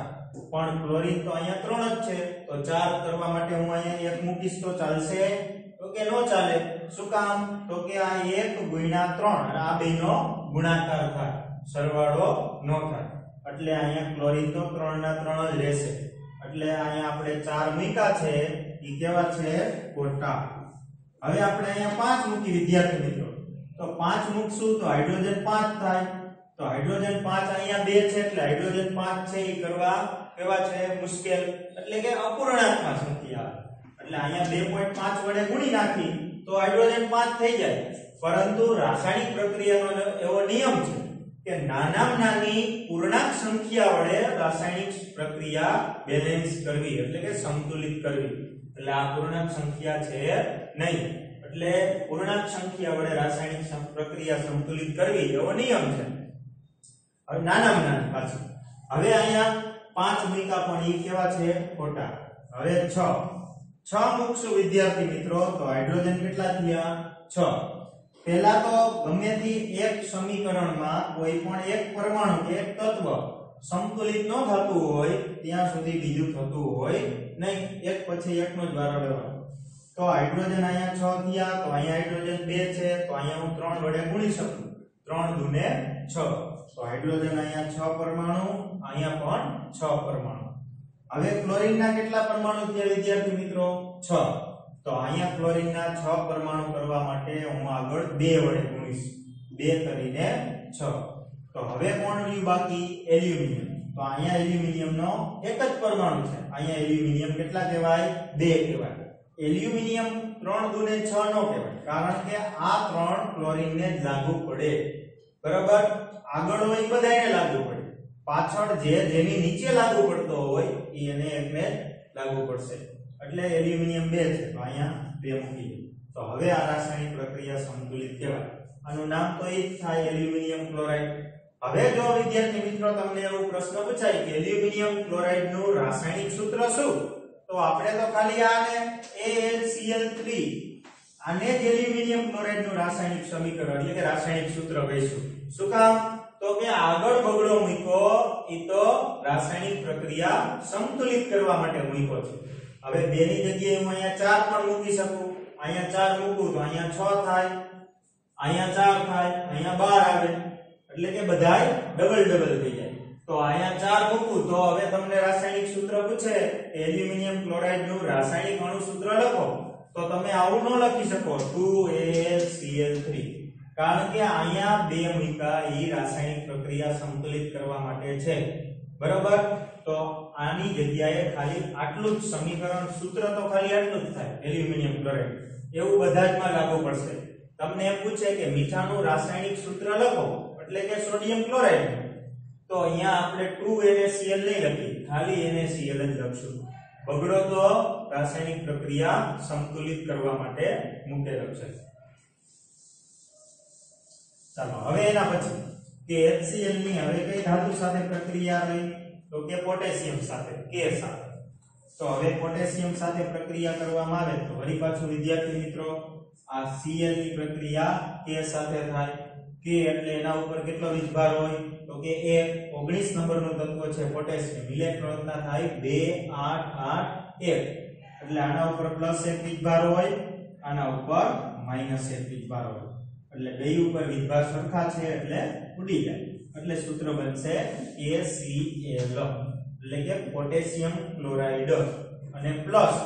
પણ ક્લોરીન તો અહીંયા 3 જ છે તો 4 કરવા માટે હું અહીંયા 1 મૂકીશ તો ચાલશે? તો કે નો ચાલે. શું કામ? તો કે આ 1 ગુણ્યા 3 અને આ બેનો ગુણાકાર થાય, સરવાળો નો થાય, એટલે અહીંયા ક્લોરીન તો 3 ના 3 જ રહેશે. એટલે અહીંયા આપણે 4 મૂક્યા છે ઈ કેવા છે? ખોટા. હવે આપણે અહીંયા 5 મૂકી વિદ્યાર્થી મિત્રો, તો 5 મૂકશું તો હાઇડ્રોજન 5 થાય, તો હાઇડ્રોજન 5 અહીંયા 2 છે એટલે હાઇડ્રોજન 5 છે ઈ કરવા કેવા છે? મુશ્કેલ, એટલે કે અપૂર્ણાંકમાં સંખ્યા. એટલે અહીંયા 2.5 વડે ગુણી નાખી તો હાઇડ્રોજન 5 થઈ જાય, પરંતુ રાસાયણિક પ્રક્રિયાનો એવો નિયમ છે કે નાનામાં નાની પૂર્ણાંક સંખ્યા વડે રાસાયણિક પ્રક્રિયા બેલેન્સ કરવી, એટલે કે સંતુલિત કરવી. એટલે આ પૂર્ણાંક સંખ્યા છે નહીં, એટલે પૂર્ણાંક સંખ્યા વડે રાસાયણિક પ્રક્રિયા સંતુલિત કરવી એવો નિયમ છે. હવે નાનામાં નાની પાછી, હવે અહીંયા 5 મૂક્યા પણ ઈ કેવા છે? ખોટા. હવે 6 મૂકશું વિદ્યાર્થી મિત્રો તો હાઇડ્રોજન કેટલા થયા? 6. પહેલા તો ગમે તે એક સમીકરણમાં કોઈ પણ એક પરમાણુ એક તત્વ સંતુલિત ન થતું હોય ત્યાં સુધી બીજું થતું હોય નહીં, એક પછી એકનો જ વારો લેવાનો. તો હાઇડ્રોજન અહીંયા 6 થયા તો અહીંયા હાઇડ્રોજન 2 છે તો અહીંયા હું 3 વડે ગુણી શકું, 3 દુને 6. તો હાઇડ્રોજન અહીંયા 6 પરમાણુ, અહીંયા પણ 6 પરમાણુ. હવે ક્લોરીનના કેટલા પરમાણુ થયા વિદ્યાર્થી મિત્રો? 6. તો અહીંયા ક્લોરીનના 6 પરમાણુ કરવા માટે હું આગળ 2 વડે ગુણીશ, 2 કરીને 6. તો હવે કોણ રહ્યું બાકી? એલ્યુમિનિયમ. તો અહીંયા એલ્યુમિનિયમનો એક જ પરમાણુ છે, અહીંયા એલ્યુમિનિયમ કેટલા કહેવાય? 2 કહેવાય. એલ્યુમિનિયમ 3 દુને 6 નો કહેવાય, કારણ કે આ 3 ક્લોરીનને જ લાગુ પડે, બરાબર? આગળ હોય બધાને લાગુ પડે, પાછળ જેની નીચે લાગુ પડતો હોય એને એકને લાગુ પડશે. એટલે એલ્યુમિનિયમ 2 છે તો અહીંયા 2 મૂકી દો. તો હવે આ રાસાયણિક પ્રક્રિયા સંતુલિત કહેવાય. આનું નામ તો એ જ થાય, એલ્યુમિનિયમ ક્લોરાઇડ. હવે જો વિદ્યાર્થી મિત્રો તમને એવો પ્રશ્ન પૂછાય કે એલ્યુમિનિયમ ક્લોરાઇડ નું રાસાયણિક સૂત્ર શું, તો આપણે તો ખાલી આને AlCl3 આને જ એલ્યુમિનિયમ ક્લોરાઇડ નું રાસાયણિક સમીકરણ એટલે કે રાસાયણિક સૂત્ર કહીશું. શું કામ? તો કે આગળ બગડો મૂક્યો ઈ તો રાસાયણિક પ્રક્રિયા સંતુલિત કરવા માટે મૂક્યો છે. હવે 2 ની જગ્યાએ હું અહીંયા 4 પણ મૂકી શકું, અહીંયા 4 મૂકું તો અહીંયા 6 થાય, અહીંયા 4 થાય, અહીંયા 12 આવે, એટલે કે બધાય ડબલ થઈ જાય. તો અહીંયા 4 મૂકું તો હવે તમને રાસાયણિક સૂત્ર પૂછે એલ્યુમિનિયમ ક્લોરાઇડ નું રાસાયણિક અણુ સૂત્ર લખો, તો તમે આવું ન લખી શકો 2AlCl3, કારણ કે અહીંયા 2 મૂક્યા ઈ રાસાયણિક પ્રક્રિયા સંતુલિત કરવા માટે છે, બરાબર? તો આની જગ્યાએ ખાલી આટલું જ સમીકરણ સૂત્ર તો ખાલી આટલું જ થાય એલ્યુમિનિયમ ક્લોરાઇડ, એવું બધા જ માં લાગુ પડશે. તમને એમ પૂછે કે મીઠાનું રાસાયણિક સૂત્ર લખો એટલે કે સોડિયમ ક્લોરાઇડ, તો અહીંયા આપણે 2NaCl નહીં લખી, ખાલી NaCl જ લખશું. બગડો તો રાસાયણિક પ્રક્રિયા સંતુલિત કરવા માટે મૂકેલો છે. ચાલો હવે એના પછી કે HCl ની હવે કઈ ધાતુ સાથે પ્રક્રિયા રહી, તો કે પોટેશિયમ સાથે, K સાથે. તો હવે પોટેશિયમ સાથે પ્રક્રિયા કરવામાં આવે તો વળી પાછું વિદ્યાર્થી મિત્રો આ Cl ની પ્રક્રિયા K સાથે થાય. K એટલે એના ઉપર કેટલો વીજભાર હોય, તો કે 19 નંબરનું તત્વ છે પોટેશિયમ, ઇલેક્ટ્રોનના થાય 2 8 8 1, એટલે આના ઉપર +1 વીજભાર હોય, આના ઉપર -1 વીજભાર હોય, એટલે બે ઉપર વીજભાર સરખા છે એટલે ઉડી જાય, એટલે સૂત્ર બનશે KCl, એટલે કે પોટેશિયમ ક્લોરાઇડ, અને પ્લસ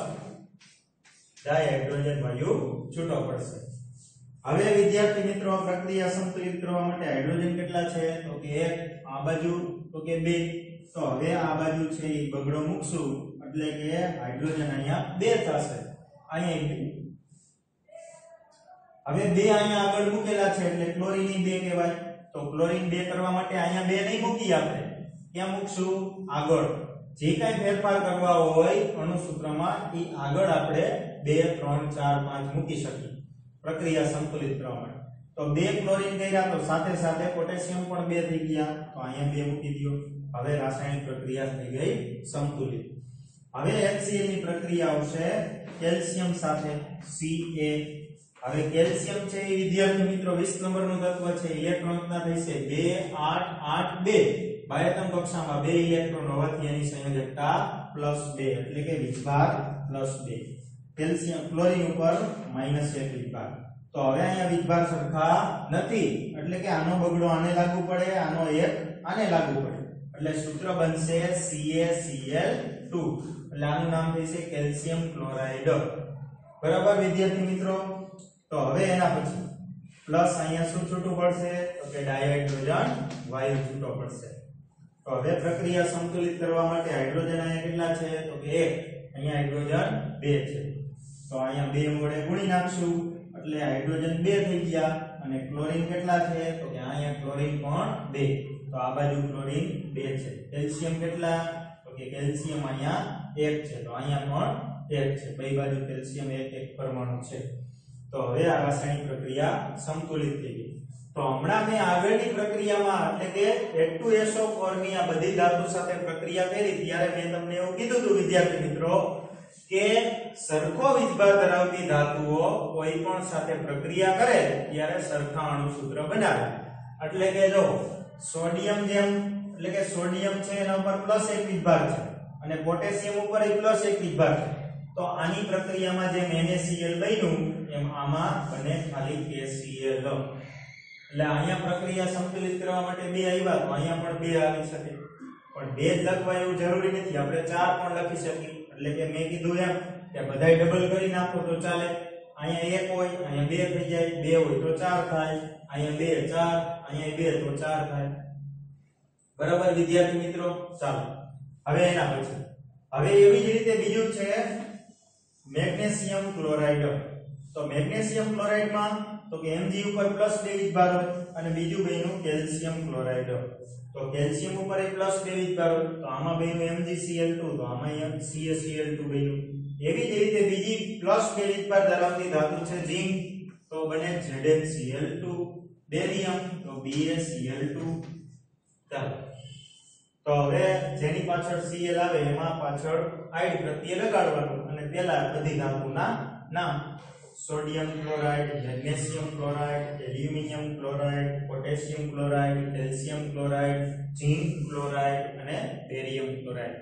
ડાયહાઇડ્રોજન વાયુ છૂટો પડશે. હવે વિદ્યાર્થી મિત્રો પ્રક્રિયા સંતુલિત કરવા માટે હાઇડ્રોજન કેટલા છે, તો કે 1, આ બાજુ તો કે 2. તો હવે આ બાજુ છે એ બગડો મૂકશું એટલે કે હાઇડ્રોજન અહીંયા 2 થશે, અહીંયા 2. હવે 2 અહીંયા આગળ મૂકેલા છે એટલે ક્લોરીન 2 કહેવાય. તો ક્લોરીન 2 કરવા માટે અહીંયા 2 નહીં મૂકી, આપણે ક્યાં મૂકશું? આગળ. જે કાંઈ ફેરફાર કરવા હોય અણુસૂત્રમાં એ આગળ આપણે 2 3 4 5 મૂકી શકીએ પ્રક્રિયા સંતુલિત કરવા માટે. તો 2 ક્લોરીન કર્યા તો સાથે સાથે પોટેશિયમ પણ 2 થઈ ગયા, તો અહીંયા 2 મૂકી દો. હવે રાસાયણિક પ્રક્રિયા થઈ ગઈ સંતુલિત. હવે HCl ની પ્રક્રિયા આવશે કેલ્શિયમ સાથે Ca. હવે કેલ્શિયમ છે એ વિદ્યાર્થી મિત્રો 20 નંબરનું તત્વ છે. ઇલેક્ટ્રોન ના થશે 2 8 8 2. બાહ્યતમ કક્ષામાં 2 ઇલેક્ટ્રોન હોવાથી એની સંયોજકતા +2 એટલે કે વીજભાર +2. કેલ્શિયમ ક્લોરીન ઉપર -1 વીજભાર. તો હવે અહીંયા વીજભાર સરખા નથી એટલે કે આનો બગડો આને લાગુ પડે, આનો એક આને લાગુ પડે એટલે સૂત્ર બનશે CaCl2 એટલે આનું નામ થશે કેલ્શિયમ ક્લોરાઇડ. બરાબર વિદ્યાર્થી મિત્રો. તો હવે એના પછી પ્લસ અહીંયા શું છૂટું પડશે તો કે ડાયહાઇડ્રોજન વાયુ છૂટો પડશે. તો હવે પ્રક્રિયા સંતુલિત કરવા માટે હાઇડ્રોજન અહીંયા કેટલા છે તો કે 1, અહીંયા હાઇડ્રોજન 2 છે. તો અહીંયા 2 વડે ગુણી નાખશું એટલે હાઇડ્રોજન 2 થઈ ગયા અને ક્લોરીન કેટલા છે તો કે અહીંયા ક્લોરીન પણ 2. તો આ બાજુ ક્લોરીન 2 છે. કેલ્શિયમ કેટલા તો કે કેલ્શિયમ અહીંયા 1 છે. તો અહીંયા પણ 1 છે. બે બાજુ કેલ્શિયમ 1 પરમાણુ છે. તો હવે આ રાસાયણિક પ્રક્રિયા સંતુલિત થઈ ગઈ. તો હમણાં મેં આગળની પ્રક્રિયામાં એટલે કે H2SO4 ની આ બધી ધાતુ સાથે પ્રક્રિયા કરી ત્યારે મેં તમને એવું કીધું હતું વિદ્યાર્થી મિત્રો કે સરખો વીજભાર ધરાવતી ધાતુઓ કોઈ પણ સાથે પ્રક્રિયા કરે ત્યારે સરખા અણુસૂત્ર બનાવે. એટલે કે જો સોડિયમ જેમ એટલે કે સોડિયમ છે એના ઉપર +1 વીજભાર છે અને પોટેશિયમ ઉપર +1 વીજભાર છે. તો આની પ્રક્રિયામાં જેમ NaCl બન્યું એમ આમાં બને ખાલી KCl. એટલે અહીંયા પ્રક્રિયા સંતુલિત કરવા માટે 2 આવ્યા તો અહીંયા પણ 2 આવી શકે. પણ 2 જ લખવા એવું જરૂરી નથી, આપણે 4 પણ લખી શકીએ. એટલે કે મેં કીધું એમ કે બધાય ડબલ કરી નાખો તો ચાલે. અહીંયા 1 હોય અહીંયા 2 થઈ જાય, 2 હોય તો 4 થાય, અહીંયા 2 4, અહીંયા 2 તો 4 થાય. બરાબર વિદ્યાર્થી મિત્રો. ચાલો હવે એના પછી હવે એવી જ રીતે બીજું છે મેગ્નેશિયમ ક્લોરાઇડ. તો મેગ્નેશિયમ ક્લોરાઇડમાં તો કે Mg ઉપર +2 વીજભાર હોય અને બીજું બન્યું કેલ્શિયમ ક્લોરાઇડ. તો કેલ્શિયમ ઉપર +2 વીજભાર હોય તો આમાં બન્યું MgCl2 તો આમાં CaCl2 બન્યું. એવી જ રીતે બીજી +2 વીજભાર ધરાવતી ધાતુ છે ઝિંક તો બને ZnCl2. બેરિયમ તો BaCl2. ચાલો તો હવે જેની પાછળ Cl આવે એમાં પાછળ આઇડ પ્રત્યય લગાડવાનું અને પહેલા બધી ધાતુના નામ sodium chloride, magnesium chloride, aluminium chloride, potassium chloride, calcium chloride, zinc chloride અને બેરિયમ ક્લોરાઇડ.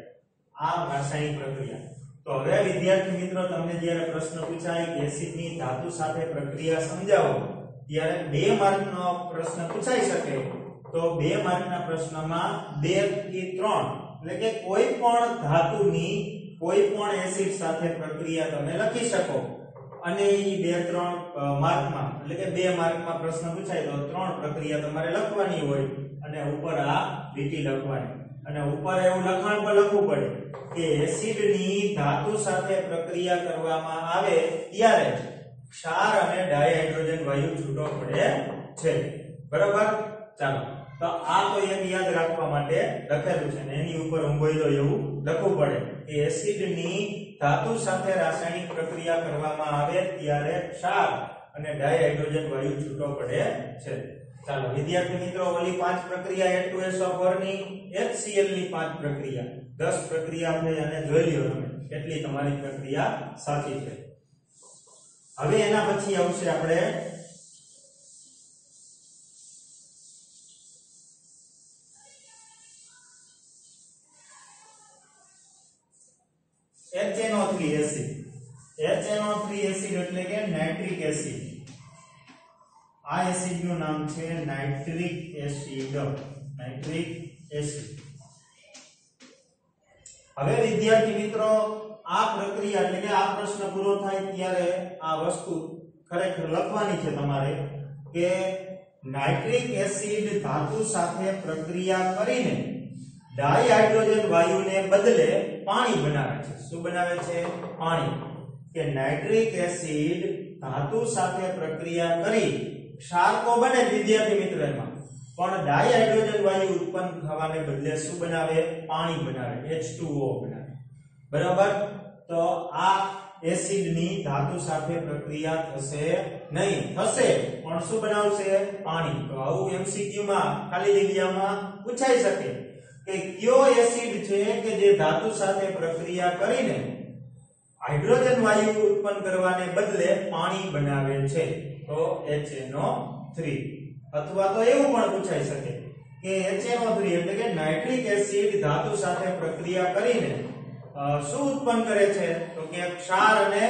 આ રાસાયણિક પ્રક્રિયા. તો હવે વિદ્યાર્થી મિત્રો તમને જ્યારે પ્રશ્ન પૂછાય કે એસિડની ધાતુ સાથે પ્રક્રિયા સમજાવો ત્યારે 2 માર્કનો પ્રશ્ન પૂછાઈ શકે. તો 2 માર્કના પ્રશ્નમાં 2 થી 3 એટલે કે કોઈ પણ ધાતુની કોઈ પણ એસિડ સાથે પ્રક્રિયા તમે લખી શકો અને ઈ 2-3 માર્કમાં એટલે કે 2 માર્કમાં પ્રશ્ન પૂછાય તો 3 પ્રક્રિયા તમારે લખવાની હોય અને ઉપર આ લીટી લખવાની. અને ઉપર એવું લખાણ પણ લખવું પડે કે એસિડની ધાતુ સાથે પ્રક્રિયા કરવામાં આવે ત્યારે ક્ષાર અને ડાયહાઇડ્રોજન વાયુ છૂટો પડે છે. બરાબર. ચાલો તો આ તો એક યાદ રાખવા માટે લખેલું છે ને એની ઉપર ઉંબોયલો એવું લખવું પડે કે એસિડની ધાતુ સાથે રાસાયણિક પ્રક્રિયા કરવામાં આવે ત્યારે ક્ષાર અને ડાયહાઇડ્રોજન વાયુ છૂટો પડે છે. ચાલો વિદ્યાર્થી મિત્રો ઓલી 5 પ્રક્રિયા H2SO4 ની HCl ની 5 પ્રક્રિયા 10 પ્રક્રિયા થઈ અને જોઈ લ્યો તમે કેટલી તમારી પ્રક્રિયા સાચી છે. હવે એના પછી આવશે આપણે HNO3 એસિડ. HNO3 એસિડ એટલે કે નાઇટ્રિક એસિડ. આ એસિડ નું નામ છે નાઇટ્રિક એસિડ. Nitric acid. હવે વિદ્યાર્થી મિત્રો આ પ્રક્રિયા એટલે કે આ પ્રશ્ન પૂરો થાય ત્યારે આ વસ્તુ ખરેખર લખવાની છે તમારે કે નાઇટ્રિક એસિડ ધાતુ સાથે પ્રક્રિયા કરીને ડાયહાઇડ્રોજન વાયુને બદલે પાણી બનાવે છે. શું બનાવે છે? પાણી. કે નાઇટ્રિક એસિડ ધાતુ સાથે પ્રક્રિયા કરી ક્ષાર તો બને વિદ્યાર્થી મિત્રો એમાં પણ ડાયહાઇડ્રોજન વાયુ ઉત્પન્ન થવાને બદલે શું બનાવે? પાણી બનાવે, H2O બનાવે. બરાબર. તો આ એસિડની ધાતુ સાથે પ્રક્રિયા થશે નહીં. થશે પણ શું બનાવશે? પાણી. તો આવું MCQ માં ખાલી જગ્યામાં પૂછાઈ શકે. કે કયો એસિડ છે કે જે ધાતુ સાથે પ્રક્રિયા કરીને હાઇડ્રોજન વાયુ ઉત્પન્ન કરવાને બદલે પાણી બનાવે છે, તો HNO3. અથવા તો એવું પણ પૂછાઈ શકે કે HNO3 એટલે કે નાઇટ્રિક એસિડ ધાતુ સાથે પ્રક્રિયા કરીને શું ઉત્પન્ન કરે છે, તો કે ક્ષાર અને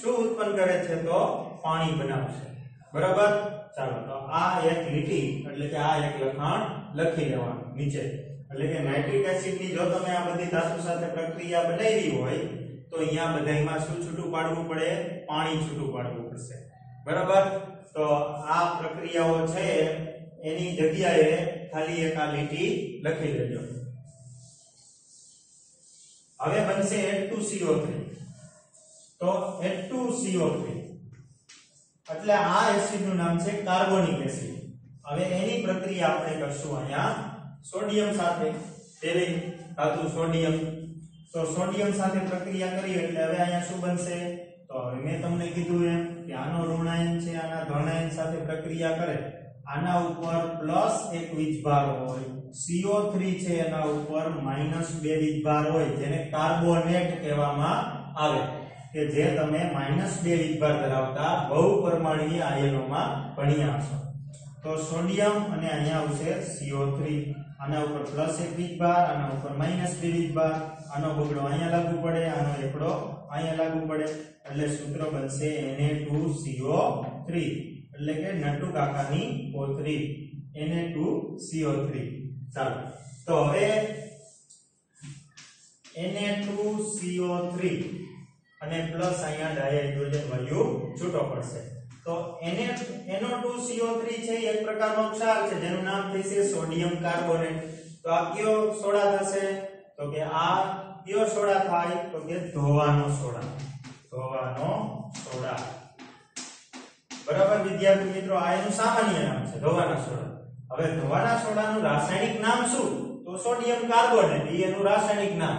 શું ઉત્પન્ન કરે છે, તો પાણી બનાવશે. બરાબર. ચાલો તો આ એક લીટી એટલે કે આ એક લખાણ લખી લેવાનું નીચે. એટલે કે નાઇટ્રિક એસિડ ની જો તમે આ બધી ધાતુ સાથે પ્રક્રિયા બનાવી હોય તો અહીંયા બધાયમાં શું છૂટું પાડવું પડે, પાણી છૂટું પાડવું પડશે. બરાબર. તો આ પ્રક્રિયાઓ છે એની જગ્યાએ ખાલી એક આ લીટી લખી દેજો. હવે બનશે H2CO3. તો H2CO3 એટલે આ એસિડ નું નામ છે કાર્બોનિક એસિડ. હવે એની પ્રક્રિયા આપણે કરશું અહીંયા સોડિયમ સાથે. પેલી ધાતુ સોડિયમ, તો સોડિયમ સાથે પ્રક્રિયા કરી એટલે હવે અહીંયા શું બનશે, તો હવે મેં તમને કીધું એમ કે આનો ઋણાયન છે આના ધનાયન સાથે પ્રક્રિયા કરે, આના ઉપર પ્લસ એક વીજભાર હોય, CO3 છે એના ઉપર માઈનસ 2 વીજભાર હોય, જેને કાર્બોનેટ કહેવામાં આવે, કે જે તમે માઈનસ 2 વીજભાર ધરાવતા બહુપરમાણુય આયનોમાં ભણ્યા છો. તો સોડિયમ અને અહીંયા આવશે CO3, આના ઉપર પ્લસ એક વીજભાર, આના ઉપર માઈનસ 2 વીજભાર, આનો બગડો અહીંયા લાગુ પડે, આનો એકડો અહીંયા લાગુ પડે, એટલે સૂત્ર બનશે Na2CO3 એટલે કે નટુ કાકાની કોથળી, Na2CO3. ચાલો તો હવે Na2CO3 અને પ્લસ અહીંયા ડાયહાઇડ્રોજન વાયુ છૂટો પડશે. તો NO2CO3 છે એક પ્રકારનો ક્ષાર છે જેનું નામ થશે સોડિયમ કાર્બોનેટ. તો આ કયો સોડા થશે, તો કે આ કયો સોડા થાય, તો કે ધોવાનો સોડા. ધોવાનો સોડા. બરાબર વિદ્યાર્થી મિત્રો, આ એનું સામાન્ય નામ છે ધોવાના સોડા. હવે ધોવાના સોડાનું રાસાયણિક નામ શું, તો સોડિયમ કાર્બોનેટ એનું રાસાયણિક નામ.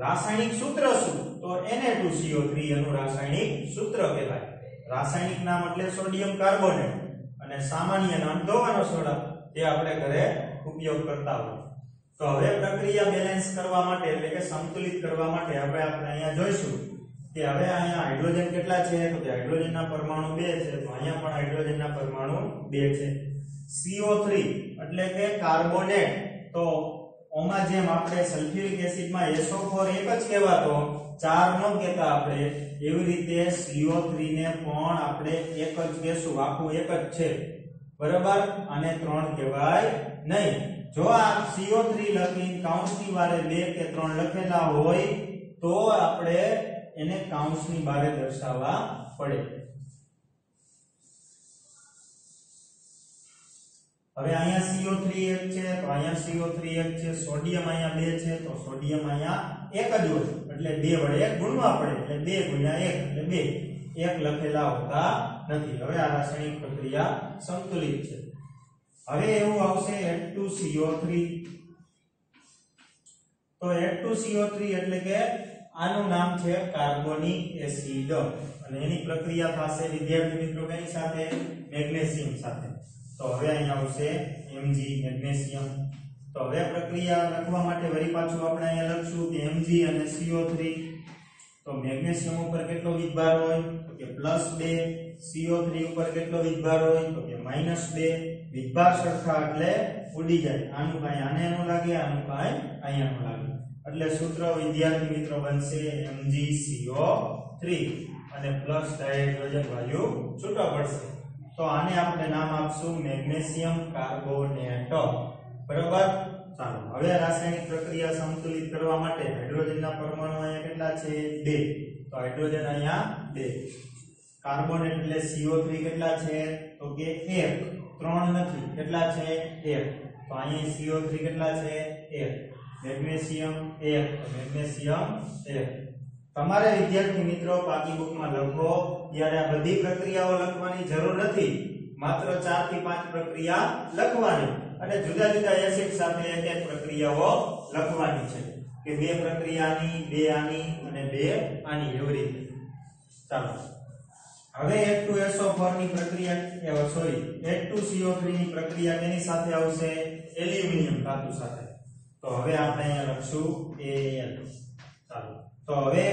રાસાયણિક સૂત્ર શું, તો Na2CO3 એનું રાસાયણિક સૂત્ર કહેવાય. રાસાયણિક નામ એટલે સોડિયમ કાર્બોનેટ અને સામાન્ય નામ ધોવાનો સોડા, જે આપણે ઘરે ઉપયોગ કરતા હોય. તો હવે પ્રક્રિયા બેલેન્સ કરવા માટે એટલે કે સંતુલિત કરવા માટે આપણે અહીંયા જોઈશું કે હવે અહીંયા હાઇડ્રોજન કેટલા છે, તો કે હાઇડ્રોજનના પરમાણુ 2 છે, તો અહીંયા પણ હાઇડ્રોજનના પરમાણુ 2 છે. CO3 એટલે કે કાર્બોનેટ, તો ઓમાં જેમ આપણે સલ્ફ્યુરિક એસિડમાં SO4 એક જ કહેવાતો, 4 નો કહેતા આપણે, એવી રીતે CO3 ને પણ આપણે એક જ કહેશું, આખું એક જ છે. બરાબર. આને 3 કહેવાય નહીં. જો આ CO3 લખીને કૌંસની બારે 2 કે 3 લખેલા હોય તો આપણે એને કૌંસની બારે દર્શાવવા પડે. હવે અહીંયા CO3 એક છે, તો અહીંયા CO3 એક છે, સોડિયમ અહીંયા 2 છે, તો સોડિયમ અહીંયા એક જ હોય એટલે 2 વડે ગુણવા પડે, એટલે 2 ગુણ્યા 1 એટલે 2. એક લખેલા હોતા નથી. હવે આ રાસાયણિક પ્રક્રિયા સંતુલિત છે. હવે એવું આવશે H2CO3. તો H2CO3 એટલે કે આનું નામ છે કાર્બોનિક એસિડ અને એની પ્રક્રિયા થશે વિદ્યાર્થી મિત્રો કેની સાથે, મેગ્નેશિયમ સાથે. તો હવે અહીંયા આવશે Mg મેગ્નેશિયમ. તો હવે પ્રક્રિયા લખવા માટે વળી પાછું આપણે અહીંયા લખશું કે Mg અને CO3. તો મેગ્નેશિયમ ઉપર કેટલો વીજભાર હોય, તો કે +2, CO3 ઉપર કેટલો વીજભાર હોય, તો કે -2. વીજભાર સરખા એટલે ઉડી જાય, આનું કાંઈ આને ન લાગે, આનું કાંઈ અહીંયા ન લાગે, એટલે સૂત્ર વિદ્યાર્થી મિત્રો બનશે MgCO3 અને પ્લસ ડાયહાઇડ્રોજન વાયુ છૂટો પડશે. તો આને આપણે નામ આપશું મેગ્નેશિયમ કાર્બોનેટ. બરાબર. ચાલો હવે રાસાયણિક પ્રક્રિયા સંતુલિત કરવા માટે હાઇડ્રોજનના પરમાણુ અહીંયા કેટલા છે, 2. તો હાઇડ્રોજન અહીંયા 2. કાર્બોનેટ એટલે CO3 કેટલા છે, તો કે 1. 3 નથી, કેટલા છે, 1. તો અહીંયા CO3 કેટલા છે, 1. મેગ્નેશિયમ 1, તો મેગ્નેશિયમ 1. તમારે વિદ્યાર્થી મિત્રો પાકી બુકમાં લખો ત્યારે આ બધી પ્રક્રિયાઓ લખવાની જરૂર નથી, માત્ર 4 થી 5 પ્રક્રિયા લખવાની અને જુદા જુદા એસિડ સાથે એક એક પ્રક્રિયાઓ લખવાની છે કે 2 પ્રક્રિયાની, 2 આની અને 2 આની, એવી રીતે. ચાલો હવે H2SO4 ની પ્રક્રિયા H2CO3 ની પ્રક્રિયા કેની સાથે આવશે, એલ્યુમિનિયમ ધાતુ સાથે. તો હવે આપણે અહીંયા લખશું Al. ચાલો તો હવે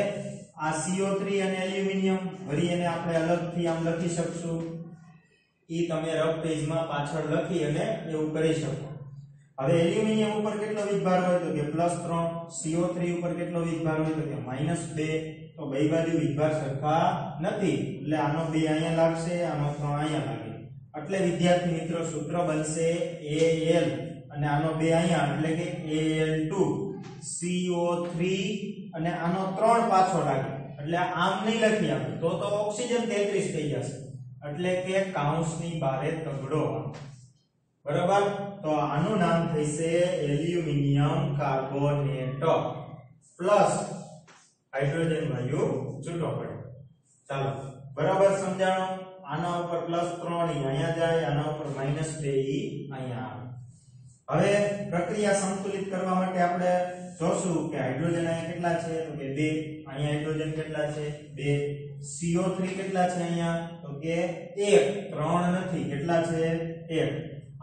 આ CO3 અને એલ્યુમિનિયમ વળી એને આપણે અલગથી આમ લખી શકશું. ઈ તમે રફ પેજમાં પાછળ લખી અને એવું કરી શકો. હવે એલ્યુમિનિયમ ઉપર કેટલો વીજભાર હોય તો કે +3, CO3 ઉપર કેટલો વીજભાર હોય તો કે -2. તો બે બાજુ વીજભાર સરખા નથી એટલે આનો 2 અહીંયા લાગશે, આનો 3 અહીંયા લાગે. એટલે વિદ્યાર્થી મિત્રો સૂત્ર બનશે Al અને આનો 2 અહીંયા એટલે કે Al2 CO3 અને આનો 3 પાછો લાગે એટલે આમ નહીં લખી આપણે તો ઓક્સિજન 33 થઈ જશે એટલે કે કૌંસની બારે તગડો. બરાબર. તો આનું નામ થશે એલ્યુમિનિયમ કાર્બોનેટ પ્લસ હાઇડ્રોજન વાયુ છૂટો પડે. ચાલો બરાબર સમજાણો. આના ઉપર +3 અહીંયા જાય, આના ઉપર -2 અહીંયા આવે. હવે પ્રક્રિયા સંતુલિત કરવા માટે આપણે જોશું કે હાઇડ્રોજન અહીંયા કેટલા છે તો કે 2, અહીંયા હાઇડ્રોજન કેટલા છે 2, CO3 કેટલા છે અહીંયા તો કે 1, 3 નથી કેટલા છે 1,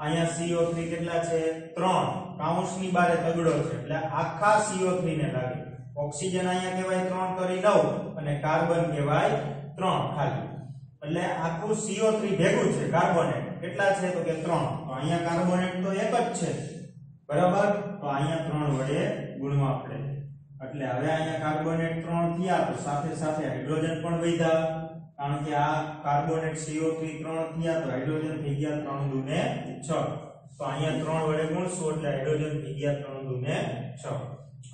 અહીંયા CO3 કેટલા છે 3, કૌંસની બારે તગડો છે એટલે આખા CO3 ને લાગે. ઓક્સિજન અહીંયા કહેવાય 3 કરી 9 અને કાર્બન કહેવાય 3 ખાલી એટલે આખું CO3 ભેગું છે કાર્બોનેટ કેટલા છે તો કે 3. તો અહીંયા કાર્બોનેટ તો એક જ છે બરાબર. તો અહીંયા 3 વડે ગુણવા પડે એટલે હવે અહીંયા કાર્બોનેટ 3 થયા તો સાથે સાથે હાઇડ્રોજન પણ વધ્યા કારણ કે આ કાર્બોનેટ CO3 3 થયા તો હાઇડ્રોજન થઈ ગયા 3 દુને 6. તો અહીંયા 3 વડે ગુણશું એટલે હાઇડ્રોજન થઈ ગયા 3 દુને 6.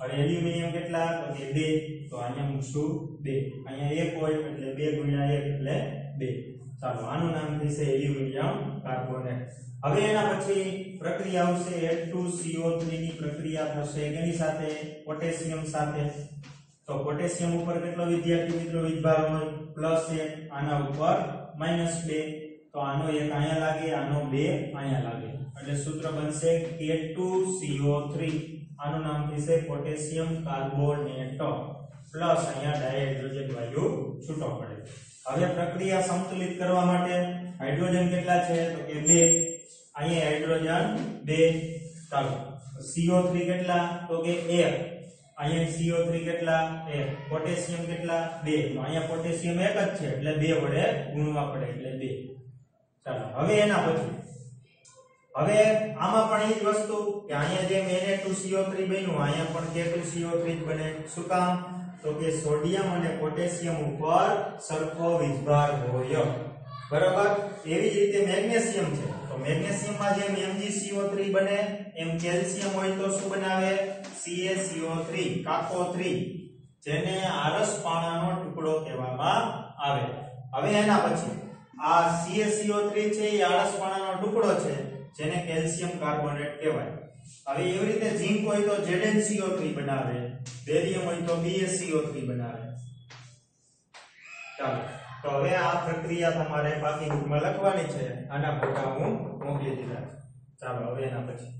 હવે એલ્યુમિનિયમ કેટલા તો કે 2 તો અહીંયા મૂકશું 2, અહીંયા 1 હોય એટલે 2 ગુણ્યા 1 એટલે 2. ચાલો આનું નામ થશે એલ્યુમિનિયમ કાર્બોનેટ. હવે એના પછી પ્રક્રિયા આવશે H2CO3 ની પ્રક્રિયા થશે કેની સાથે પોટેશિયમ સાથે. તો પોટેશિયમ ઉપર કેટલો વિદ્યાર્થી મિત્રો વીજભાર હોય +1, આના ઉપર -2. તો આનો 1 અહીંયા લાગે, આનો 2 અહીંયા લાગે એટલે સૂત્ર બનશે K2CO3. આનું નામ થશે પોટેશિયમ કાર્બોનેટ પ્લસ અહીંયા ડાયહાઇડ્રોજન વાયુ છૂટો પડે. હવે પ્રક્રિયા સંતુલિત કરવા માટે હાઇડ્રોજન કેટલા છે તો કે 2, અહીંયા હાઇડ્રોજન 2. ચાલો CO3 કેટલા તો કે 1, અહીંયા CO3 કેટલા 1, પોટેશિયમ કેટલા 2. તો અહીંયા પોટેશિયમ એક જ છે એટલે 2 વડે ગુણવા પડે એટલે 2. ચાલો હવે એના પછી હવે આમાં પણ એ જ વસ્તુ કે અહીંયા જેમ Na2CO3 બન્યું અહીંયા પણ K2CO3 જ બને. શું કામ તો કે સોડિયમ અને પોટેશિયમ ઉપર સરખો વીજભાર હોય બરાબર. એવી જ રીતે મેગ્નેશિયમ છે તો મેગ્નેશિયમમાં જેમ MgCO3 બને એમ કેલ્શિયમ હોય તો શું બનાવે CaCO3 કાકો 3 જેને આરસ પાણાનો ટુકડો કહેવામાં આવે. હવે એના પછી આ CaCO3 છે એ આરસ પાણાનો ટુકડો છે જેને કેલ્શિયમ કાર્બોનેટ કહેવાય. હવે એવી રીતે ઝિંક હોય તો ZnCO3 બનાવે, બેરિયમ હોય તો BaCO3 બનાવે. ચાલો તો હવે આ પ્રક્રિયા તમારે બાકી બુકમાં લખવાની છે. આના ફોટા હું મોકલી દીધા. ચાલો હવે એના પછી